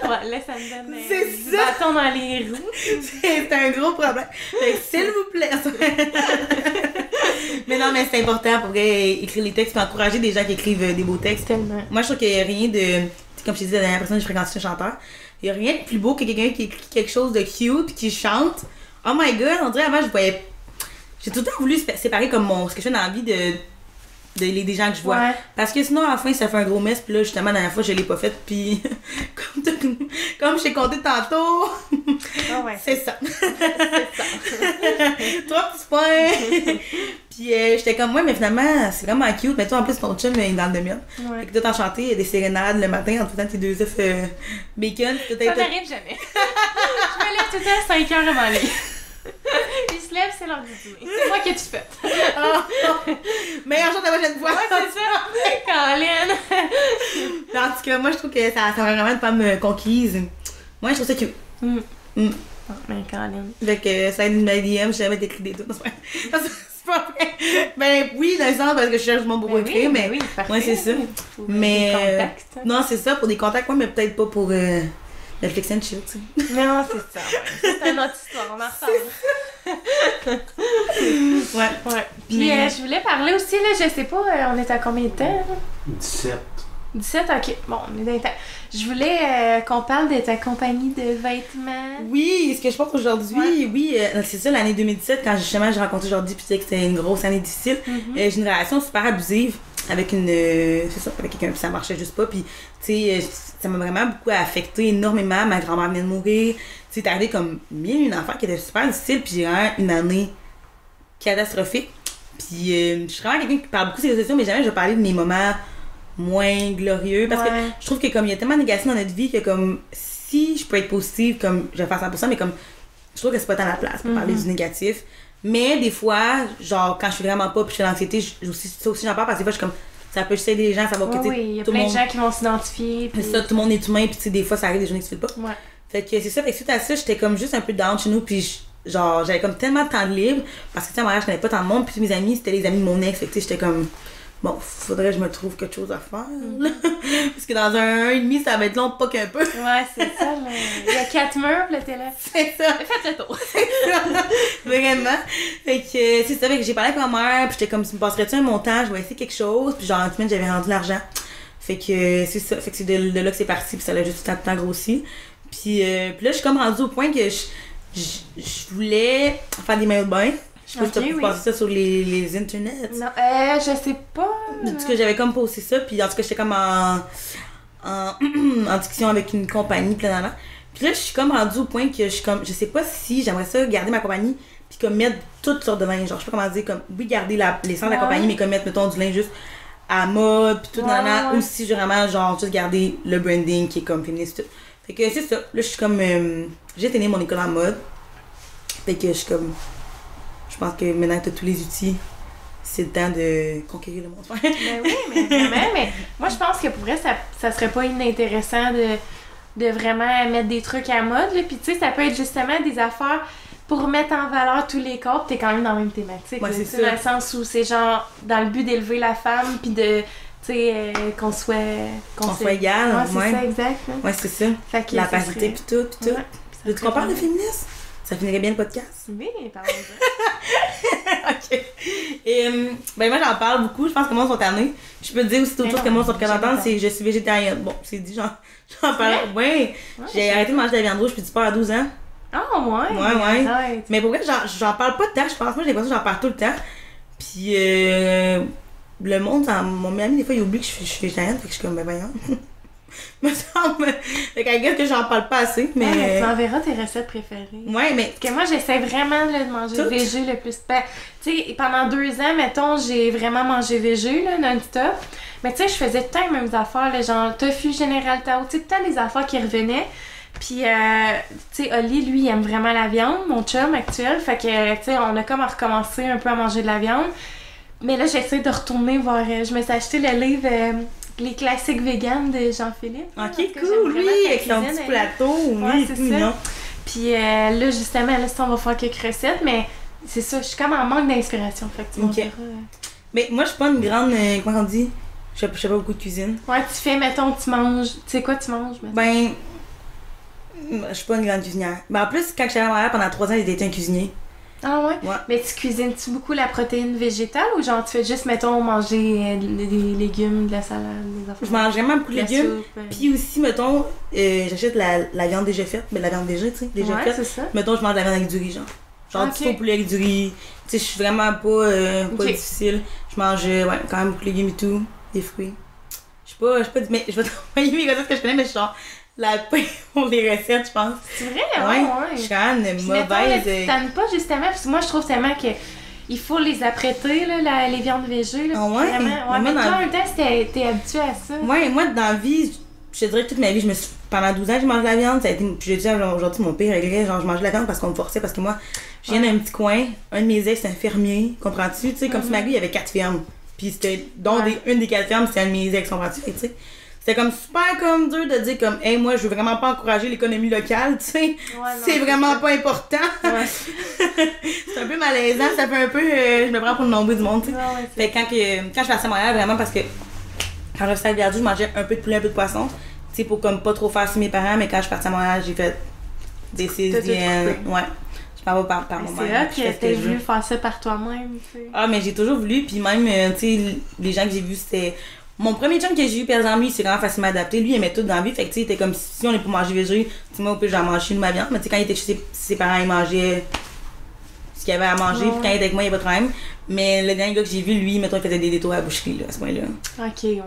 Ouais, là, ça me donne C'est du ça. bâton dans les roues. C'est un gros problème. Fait que, s'il vous plaît. Mais non, mais c'est important pour vrai, écrire les textes et encourager des gens qui écrivent des beaux textes. Tellement. Moi, je trouve qu'il n'y a rien de. Comme je t'ai dit, la dernière personne que je fréquentais, un chanteur. Il n'y a rien de plus beau que quelqu'un qui écrit quelque chose de cute puis qui chante. Oh my god, on dirait avant, je voyais. J'ai tout le temps voulu séparer comme ce que je fais dans la vie des gens que je vois. Ouais. Parce que sinon, à la fin, ça fait un gros mess. Puis là, justement, la dernière fois, je l'ai pas fait. Puis, comme je t'ai compté tantôt, Ah ouais. c'est ça. C'est ça. 3 petits points. Puis, j'étais comme, ouais, mais finalement, c'est vraiment cute. Mais toi, en plus, ton chum, il est dans le demi-heure. Ouais. Fait que toi, t'en chanter des sérénades le matin en tout temps tes 2 œufs bacon. Puis Ça n'arrive jamais. Je me lève tout le temps à 5 heures avant lui. Il se lève, c'est l'heure du dîner. C'est moi qui ai-tu fait. Meilleure chose de la prochaine fois. Ouais, c'est ça. Colin. En tout cas, moi, je trouve que ça va vraiment une femme conquise. Moi, je trouve ça cute. Mm. Mm. Oh, mais Colin. Fait que ça aide une DM, j'ai jamais écrit des trucs. C'est pas vrai. Ben oui, dans le sens parce que je cherche mon beau Ben écrire, mais. oui, parfait. Ouais, c'est ça. Pour Mais. des contacts. Non, c'est ça, pour des contacts, ouais, mais peut-être pas pour Netflix and chill, tu sais. Non, c'est ça. Ouais. C'est une autre histoire, on en reparle. Ouais. Ouais. Puis Mais- je voulais parler aussi, là, je sais pas, on est à combien de temps? Là? 17. 17, ok. Bon, on est dans les temps. Je voulais qu'on parle de ta compagnie de vêtements. Oui, ce que je pense aujourd'hui, oui, c'est ça, l'année 2017, quand justement j'ai rencontré Jordi, puis tu sais que c'était une grosse année difficile. J'ai une relation super abusive avec c'est ça, avec quelqu'un, puis ça marchait juste pas, puis tu sais, ça m'a vraiment beaucoup affecté énormément. Ma grand-mère venait de mourir, tu sais, t'es arrivé comme mille une affaire qui était super difficile, puis j'ai vraiment une année catastrophique. Puis je suis vraiment quelqu'un qui parle beaucoup de ces réseaux, mais jamais je vais parler de mes moments moins glorieux, parce que Ouais. je trouve que comme il y a tellement de négatifs dans notre vie que comme si je peux être positive, comme je vais faire 100%, mais comme je trouve que c'est pas tant la place pour parler du négatif. Mais des fois, genre quand je suis vraiment pas puis je suis dans l'anxiété, ça aussi j'en parle parce que des fois je suis comme ça peut juste aider les gens, ça va que tu sais, Oui, il y a tout le plein de monde. gens qui vont s'identifier. Puis... C'est ça, tout le monde est humain, puis tu sais, des fois ça arrive des journées que tu fais pas. Ouais. Fait que c'est ça, fait que suite à ça, j'étais comme juste un peu down chez nous, puis genre j'avais comme tellement de temps de libre parce que tu sais, à Montréal, je connais pas tant de monde, puis mes amis, c'était les amis de mon ex, fait que tu sais, j'étais comme bon, faudrait que je me trouve quelque chose à faire. Là. Parce que dans un 1,5, ça va être long, pas qu'un peu. Ouais, c'est ça. Là. Il y a 4 murs, là, t'es là. C'est ça. Faites le tour. Vraiment. Fait que c'est ça, fait que j'ai parlé avec ma mère, puis j'étais comme, tu me passerais-tu un montant, je vais essayer quelque chose, puis genre, en 10 minutes, j'avais rendu l'argent. Fait que c'est ça, fait que c'est de là que c'est parti, puis ça l'a juste tout le temps grossi. Puis là, je suis comme rendue au point que je voulais faire des maillots de bain. Je sais pas si t'as pu oui. passer ça sur les internets. Non, je sais pas. En tout cas, j'avais comme posté ça, puis en tout cas, j'étais comme en discussion avec une compagnie, plein d'années. Puis là, je suis comme rendue au point que je suis comme, je sais pas si j'aimerais ça garder ma compagnie, puis comme mettre toutes sortes de linge. Genre, je sais pas comment dire, comme, oui, garder l'essence de la Ouais. compagnie, mais comme mettre, mettons, du linge juste à mode, puis tout, Ouais, nanana, ouais. ou si j'ai vraiment, genre, juste garder le branding qui est comme féministe, tout. Fait que c'est ça. Là, je suis comme, j'ai terminé mon école en mode. Fait que je suis comme, je pense que maintenant que t'as tous les outils, c'est le temps de conquérir le monde. Ben oui, mais vraiment, mais moi je pense que pour vrai, ça serait pas inintéressant de vraiment mettre des trucs à mode, là. Puis tu sais, ça peut être justement des affaires pour mettre en valeur tous les corps, pis t'es quand même dans la même thématique. Ouais, là. c'est Tu sais, ça. dans le sens où c'est genre dans le but d'élever la femme, puis de, tu sais, qu'on soit égal, Ouais, c'est ouais. ça, exact. Là. Ouais, c'est ça. Fait que La ça parité, serait- pis tout, pis tout. Ouais, ça Tu serait qu'on parle de pas- féminisme? Ça finirait bien le podcast. Oui, parlons-en. Ok. Et, ben moi, j'en parle beaucoup. Je pense que le monde sont tannés. Je peux te dire aussi autre Mais chose non, que moi, sont j'ai d'entendre, pas. c'est que je suis végétarienne. Bon, c'est dit, j'en parle. Ouais. Ouais, J'ai arrêté de manger de la viande rouge puis du porc à 12 ans. Ah, ouais. Ouais. Arrête. Mais pour vrai, j'en parle pas de temps, je pense. Moi, j'ai l'impression que j'en parle tout le temps. Puis, le monde, mon ami, des fois, il oublie que je suis végétarienne. Fait que je suis comme, ben voyons. me semble. Fait qu'à guess que j'en parle pas assez, Ouais, mais... tu m'enverras tes recettes préférées. Ouais, mais... Parce que moi, j'essaie vraiment là, de manger Tout? végé le plus. Ben, tu sais, pendant 2 ans, mettons, j'ai vraiment mangé végé, là, non-stop. Mais tu sais, je faisais tout le temps les mêmes affaires, là, genre tofu Général Tao, tu sais, tout le temps des affaires qui revenaient. Puis, tu sais, Oli, lui, il aime vraiment la viande, mon chum actuel. Fait que, tu sais, on a comme recommencé un peu à manger de la viande. Mais là, j'essaie de retourner voir... je me suis acheté le livre Les classiques véganes de Jean-Philippe. Ok, Parce que cool, j'aime vraiment oui, sa avec son cuisine, petit elle. plateau, Ouais, oui, c'est tout ça. mignon. Puis là, justement, là, on va faire quelques recettes, mais c'est ça, je suis comme en manque d'inspiration. Fait que tu Ok. m'enverras. Mais moi, je suis pas une grande... comment on dit? Je fais pas beaucoup de cuisine. Ouais, tu fais, mettons, tu manges... Tu sais quoi tu manges, mettons? Ben... Je suis pas une grande cuisinière. Ben, en plus, quand j'étais à Montréal, pendant 3 ans, j'ai été un cuisinier. Ah ouais? Ouais. Mais tu cuisines-tu beaucoup la protéine végétale ou genre tu fais juste, mettons, manger des légumes, de la salade, des affaires? Je mange vraiment beaucoup de la légumes. soupe, Puis aussi, mettons, j'achète la viande déjà faite. Mais la viande déjà, tu sais, déjà ouais, faite. c'est ça. Mettons, je mange de la viande avec du riz, genre. Genre Ok. du faux poulet avec du riz. Tu sais, je suis vraiment pas Ok. difficile. Je mange, ouais, quand même beaucoup de légumes et tout. Des fruits. Je suis pas... Mais je vais t'envoyer mes recettes que je connais, mais je suis genre... La paix pour les recettes, je pense. C'est vrai? Ouais. Ouais. Je suis quand même Puis mauvaise. mettons, là, tu t'aimes pas justement, parce que moi je trouve tellement que il faut les apprêter, là, les viandes végé. Là, Ah ouais? Vraiment. Ouais, Mais mais moi, toi, dans- en même temps, t'es habitué à ça. Ouais, moi, dans la vie, je te dirais que toute ma vie, pendant 12 ans, j'ai mangé de la viande. Ça a été, puis je dis aujourd'hui, mon pire regret, genre, je mangeais de la viande parce qu'on me forçait, parce que moi, je viens d'un petit coin, un de mes ex, c'est un fermier, comprends-tu? Tu sais, comme si ma vie, il y avait 4 fermes. Puis c'était, dont Ouais. une des 4 fermes, c'est un de mes ex, comprends-tu? Fait que, tu sais, c'était comme super comme dur de dire comme, hey, moi, je veux vraiment pas encourager l'économie locale, tu sais. Ouais, non, C'est vraiment pas important. Ouais. C'est un peu malaisant, ça fait un peu, je me prends pour le nombril du monde, tu sais. Ouais, ouais, c'est- Fait que quand je suis partie à Montréal, vraiment, parce que quand je restais à Verdun, je mangeais un peu de poulet, un peu de poisson. Tu sais, pour comme pas trop faire sur mes parents, mais quand je suis partie à Montréal, j'ai fait des tout césariennes. coupé. Ouais. Je m'en vais par Mais moi-même. c'est je là fais ce que t'as je veux. voulu faire ça par toi-même, tu sais. Ah, mais j'ai toujours voulu, puis même, tu sais, les gens que j'ai vus, c'était. Mon premier chum que j'ai eu, par exemple, lui, c'est vraiment facilement adapté. Lui, il aimait tout dans la vie. Fait que, tu sais, il était comme si on est pour manger végé, tu sais, moi, au pire, j'en mange chez nous ma viande. Mais, tu sais, quand il était chez ses parents, il mangeait ce qu'il y avait à manger. Ouais. Puis, quand il était avec moi, il n'y avait pas de problème. Mais le dernier gars que j'ai vu, lui, mettons, il faisait des détours à la boucherie, là, à ce point-là. Ok, ouais.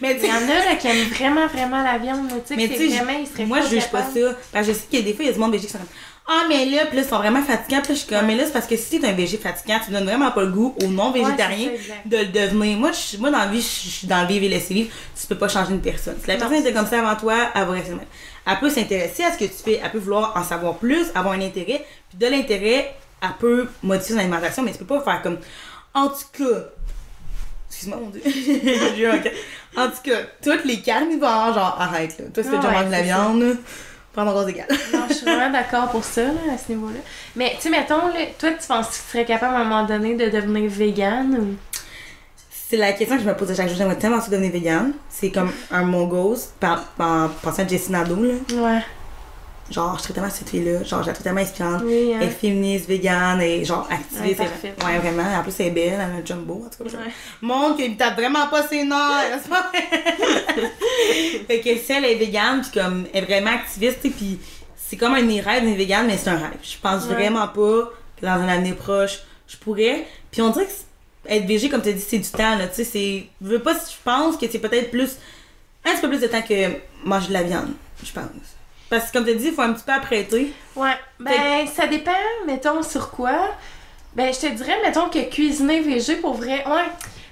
Mais, tu Il y en sais, a là, qui aiment vraiment, vraiment la viande, là, tu sais, mais que tu c'est sais, vraiment, ils seraient moi, je juge pas capables. ça. Parce que je sais qu'il y a des fois, il y a du monde végé qui sont comme, ah, mais là, puis là, ils sont vraiment fatigants. Puis là, je suis comme, mais là, c'est parce que si t'es un végé fatigant, tu donnes vraiment pas le goût aux non-végétariens Ouais, c'est ça, exact. de le devenir. Moi, dans la vie, je suis dans le vivre et laisser vivre. Tu peux pas changer une personne. Si la Non, personne était c'est comme ça avant toi, elle va rester même. Elle peut s'intéresser à ce que tu fais, elle peut vouloir en savoir plus, avoir un intérêt. Puis de l'intérêt, elle peut modifier son alimentation, mais tu peux pas faire comme, en tout cas, excuse-moi, mon Dieu. J'ai eu un cas. En tout cas, toutes les carnivores, genre, arrête, là. Toi, si t'as Ah déjà ouais, mangé de la c'est viande, là, prends mon gaz égal. Non, je suis vraiment d'accord pour ça, là, à ce niveau-là. Mais, tu sais, mettons, là, toi, tu penses que tu serais capable à un moment donné de devenir végane ou... C'est la question que je me pose à chaque jour. J'aimerais tellement ça devenir végane. C'est comme un mongos, en pensant à Jessie Nadeau, là. Ouais. Genre, je suis tellement cette fille-là. Genre, je la trouve tellement inspirante. Oui, hein. Elle est féministe, végane, et genre activiste. Ouais, parfaite. Ouais, vraiment. En plus, elle est belle, elle a un jumbo, en tout cas. Ouais. Monde qui me tape vraiment pas ses nerfs, c'est pas vrai? Fait que si elle est végane, puis comme, elle est vraiment activiste, tu sais, puis c'est comme un de mes rêves d'être végane, mais c'est un rêve. Je pense Ouais. vraiment pas que dans un avenir proche, je pourrais. Puis on dirait que être végé, comme tu as dit, c'est du temps, là, tu sais, c'est... Je veux pas, je pense que c'est peut-être plus... Un petit peu plus de temps que manger de la viande, je pense. Parce que comme tu as dit, il faut un petit peu apprêter. Ouais. Ben, ça dépend, mettons, sur quoi. Ben, je te dirais, mettons, que cuisiner végé, pour vrai, ouais.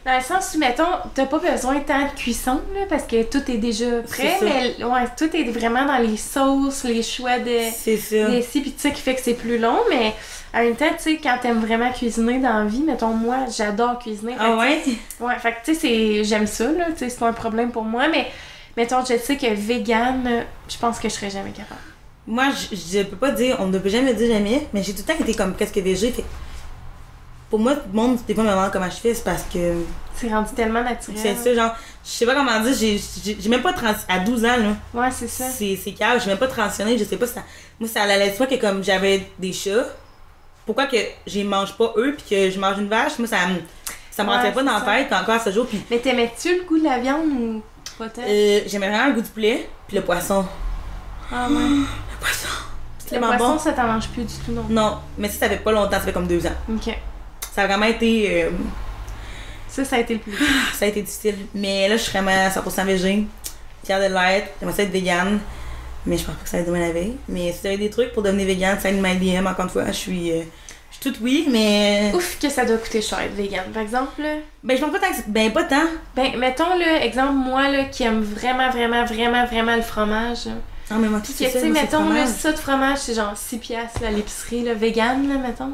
Dans le sens où, mettons, t'as pas besoin tant de cuisson, là, parce que tout est déjà prêt, C'est ça. mais, ouais, tout est vraiment dans les sauces, les choix de... C'est ça. Les ci pis tout ça qui fait que c'est plus long, mais en même temps, tu sais, quand t'aimes vraiment cuisiner dans la vie, mettons, moi, j'adore cuisiner. Ah ouais? Ouais, fait que tu sais, j'aime ça, là, tu sais, c'est pas un problème pour moi, mais mettons, je sais que vegan, je pense que je serais jamais capable. Moi, je peux pas dire, on ne peut jamais dire jamais, mais j'ai tout le temps été comme presque végé, fait pour moi, tout le monde, des fois, me demande comment je fais, c'est parce que C'est rendu tellement naturel. c'est ça, genre, je sais pas comment dire, j'ai même pas à 12 ans, là. Ouais, c'est ça. C'est calme, j'ai même pas transitionné, je sais pas si ça. Moi, ça allait soit que comme j'avais des chats, pourquoi que je mange pas eux puis que je mange une vache, moi, ça me rentrait Ouais, pas dans c'est la tête encore à ce jour, puis Mais t'aimais-tu le goût de la viande ou pas tant? j'aimais vraiment le goût du poulet, puis le poisson. Ah ouais. Le poisson! C'est Le tellement poisson, bon. ça t'en mange plus du tout, non? Non, mais ça fait pas longtemps, ça fait comme 2 ans. Ok. Ça a vraiment été. Ça a été le plus. Ça a été difficile. Mais là, je suis vraiment 100% végé. fière de l'être, j'aimerais ça être vegan. Mais je pense pas que ça va être demain la veille. Mais si vous avez des trucs pour devenir vegan, ça ma DM, encore une fois, je suis toute oui, mais... Ouf, que ça doit coûter cher être vegan, par exemple. Là. Ben, je pense pas tant que... Ben, pas tant. Ben, mettons, là, exemple, moi, là, qui aime vraiment, vraiment, vraiment, vraiment le fromage. Non, mais moi, tout Puis c'est que, ça, tu sais, moi, c'est mettons, le là, fromage. ça de fromage, c'est genre 6 piastres là, à l'épicerie, là, vegan, là, mettons.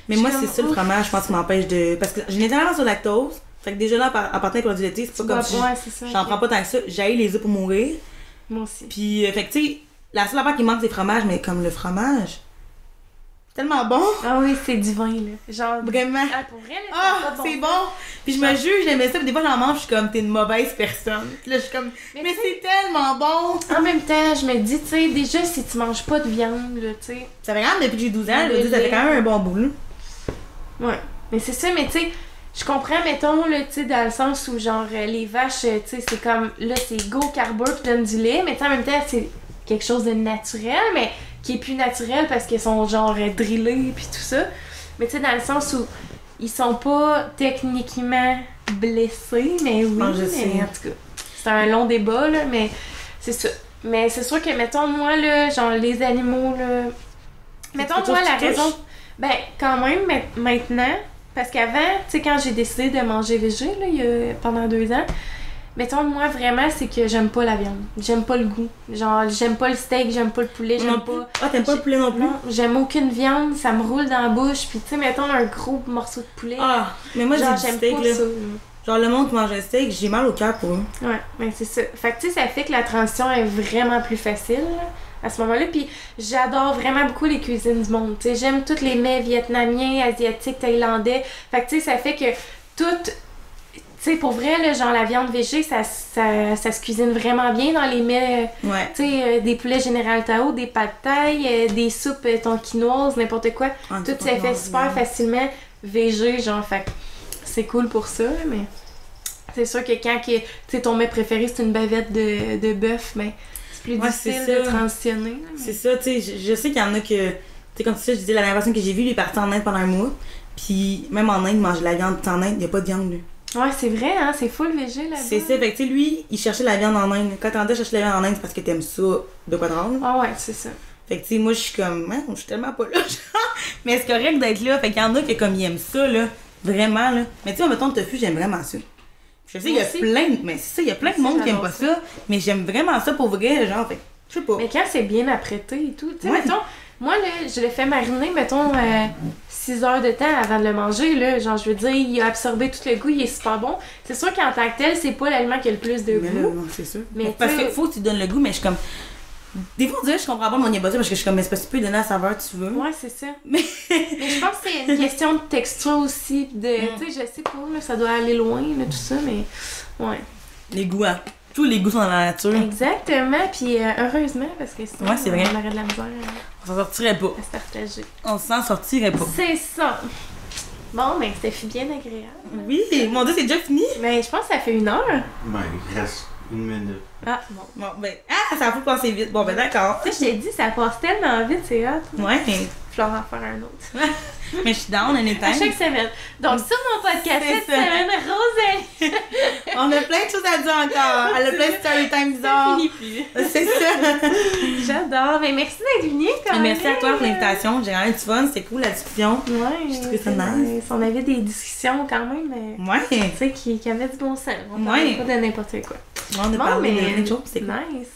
Mais Je moi, suis c'est comme, ça le ouf. fromage, je pense, qui m'empêche de... Parce que j'ai une intolérance au lactose. Fait que déjà là, en partant des produits laitiers, c'est pas comme si Ouais, c'est ça. j'en ok. prends pas tant que ça. J'haïs les œufs pour mourir. Moi aussi. Puis, fait que, tu sais, la seule affaire qui manque, c'est le fromage, mais comme le fromage, tellement bon. Ah oui, c'est divin, là. Genre. Vraiment. Ah, pour vrai, là, ça a Ah, pas de c'est bon bon. sens. Puis je me juge, j'aimais ça. Puis des fois, j'en mange, je suis comme, t'es une mauvaise personne. Puis là, je suis comme, mais tu sais, c'est tellement bon. En même temps, je me dis, tu sais, déjà, si tu manges pas de viande, là, tu sais. Ça fait quand même depuis que j'ai 12 ans, je Le veux dire, ça fait lait. quand même un bon bout, là. Ouais. Mais c'est ça, mais tu sais, je comprends, mettons, là, tu sais, dans le sens où, genre, les vaches, tu sais, c'est comme, là, c'est go carbo pis donne du lait, mais tu sais, en même temps, c'est quelque chose de naturel, mais qui est plus naturel parce qu'ils sont, genre, drillés pis tout ça. Mais tu sais, dans le sens où ils sont pas techniquement blessés, mais oui, Ah, je mais sais. en tout cas, c'est un long débat, là, mais c'est ça. Mais c'est sûr que, mettons, moi, là, genre, les animaux, là... Mettons, quelque moi, chose la qui touche? raison... Ben, quand même, maintenant, parce qu'avant, tu sais, quand j'ai décidé de manger végé, là, il y a, pendant 2 ans, mettons, moi, vraiment, c'est que j'aime pas la viande. J'aime pas le goût. Genre, j'aime pas le steak, j'aime pas le poulet, j'aime Non plus. pas... Ah, t'aimes pas le poulet non plus? Non, j'aime aucune viande, ça me roule dans la bouche, puis tu sais, mettons, un gros morceau de poulet. Ah, mais moi, genre, j'ai du j'aime steak, pas là. ça. Genre, le monde qui mange un steak, j'ai mal au cœur pour eux. Ouais, mais c'est ça. Fait que tu sais, ça fait que la transition est vraiment plus facile là, à ce moment-là. Puis j'adore vraiment beaucoup les cuisines du monde. Tu sais, j'aime tous les mets vietnamiens, asiatiques, thaïlandais. Fait que tu sais, ça fait que tout. Tu sais, pour vrai, là, genre la viande végé, ça se cuisine vraiment bien dans les mets. Ouais. Tu sais, des poulets Général Tao, des pâtes thaï, des soupes tonkinoises, n'importe quoi. Ah, Tout s'est fait super facilement végé, genre, fait que c'est cool pour ça, mais c'est sûr que quand tu sais, ton mets préféré c'est une bavette de bœuf, ben c'est plus Ouais, difficile c'est de ça. transitionner. là, mais- C'est ça, tu sais, je sais qu'il y en a que... Tu sais, comme ça, je disais, la dernière personne que j'ai vue, lui, est parti en Inde pendant un mois. Puis même en Inde, il mange de la viande. En Inde, il n'y a pas de viande, lui. Ouais, c'est vrai, hein, c'est full végé là-bas. C'est ça, fait que tu sais, lui, il cherchait la viande en Inde. Quand t'entends chercher la viande en Inde, c'est parce que t'aimes ça de quoi de rare, là. Ah ouais, c'est ça. Fait que tu sais, moi, je suis comme, je suis tellement pas là, genre. Mais c'est correct d'être là. Fait qu'il y en a qui, comme, ils aiment ça, là. Vraiment, là. Mais tu sais, mettons, le tofu, j'aime vraiment ça. Je sais, il y a Moi aussi. plein de... Mais c'est ça, il y a plein de Moi aussi, monde qui aime pas j'adore ça. Mais j'aime vraiment ça pour vrai, genre, fait que, je sais pas. Mais quand c'est bien apprêté et tout, tu sais, Ouais. mettons, moi là, je le fais mariner, mettons, 6 heures de temps avant de le manger, là. Genre, je veux dire, il a absorbé tout le goût, il est super bon. C'est sûr qu'en tant que tel, c'est pas l'aliment qui a le plus de Mais là, goût. non, c'est sûr. Mais Parce tu sais- qu'il faut que tu donnes le goût, mais je suis comme... Des fois, on dirait que je comprends pas mon yabata parce que je suis comme, mais c'est parce que tu peux lui donner la saveur que tu veux. Ouais, c'est ça. Mais... Mais je pense que c'est une question de texture aussi. De, tu sais, je sais pas, là, ça doit aller loin, là, tout ça, mais ouais. Les goûts, hein. Tous les goûts sont dans la nature. Exactement, puis heureusement, parce que sinon, Ouais, c'est vrai. on aurait de la misère On s'en sortirait pas. à se partager. On s'en sortirait pas. C'est ça. Bon, ben, c'était bien agréable. Oui, mon Dieu, c'est déjà fini. Mais je pense que ça fait 1 heure. Ben, il reste 1 minute. Ah, bon. Bon, ben, ça faut passer vite. Bon, ben, d'accord. Tu sais, je t'ai dit, ça passe tellement vite, c'est hot. Ouais, Je vais en faire un autre. mais je suis down, on est À temps. chaque semaine. Donc, sur mon podcast C'est cette ça. semaine, Rosalie. On a plein de choses à dire encore. Elle a plein de story time bizarres. finit plus. C'est ça. J'adore. Mais merci d'être venue quand même. Merci à toi pour l'invitation. J'ai vraiment eu du fun. C'était cool la discussion. Ouais, J'ai trouvé ça c'est nice. On avait des discussions quand même, Ouais. tu sais, qui avaient du bon sens. On parlait Ouais. pas de n'importe quoi. On a Bon, parlé de mais plein de choses. C'est cool. nice.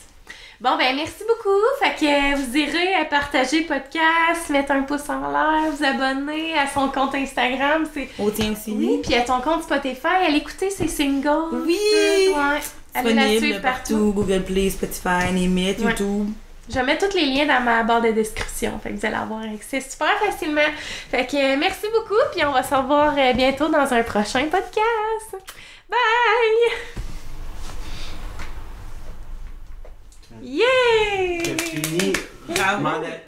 Bon, ben merci beaucoup. Fait que vous irez partager le podcast, mettre un pouce en l'air, vous abonner à son compte Instagram. C'est... Au tien aussi. Oui, puis à ton compte Spotify, allez écouter ses singles. Oui! Ouais. Allez la Disponible suivre partout. partout. Google Play, Spotify, Name It, Ouais. YouTube. Je vais mettre tous les liens dans ma barre de description. Fait que vous allez avoir accès super facilement. Fait que merci beaucoup, puis on va se revoir bientôt dans un prochain podcast. Bye! Yeah! C'est fini. Bravo. Demande à-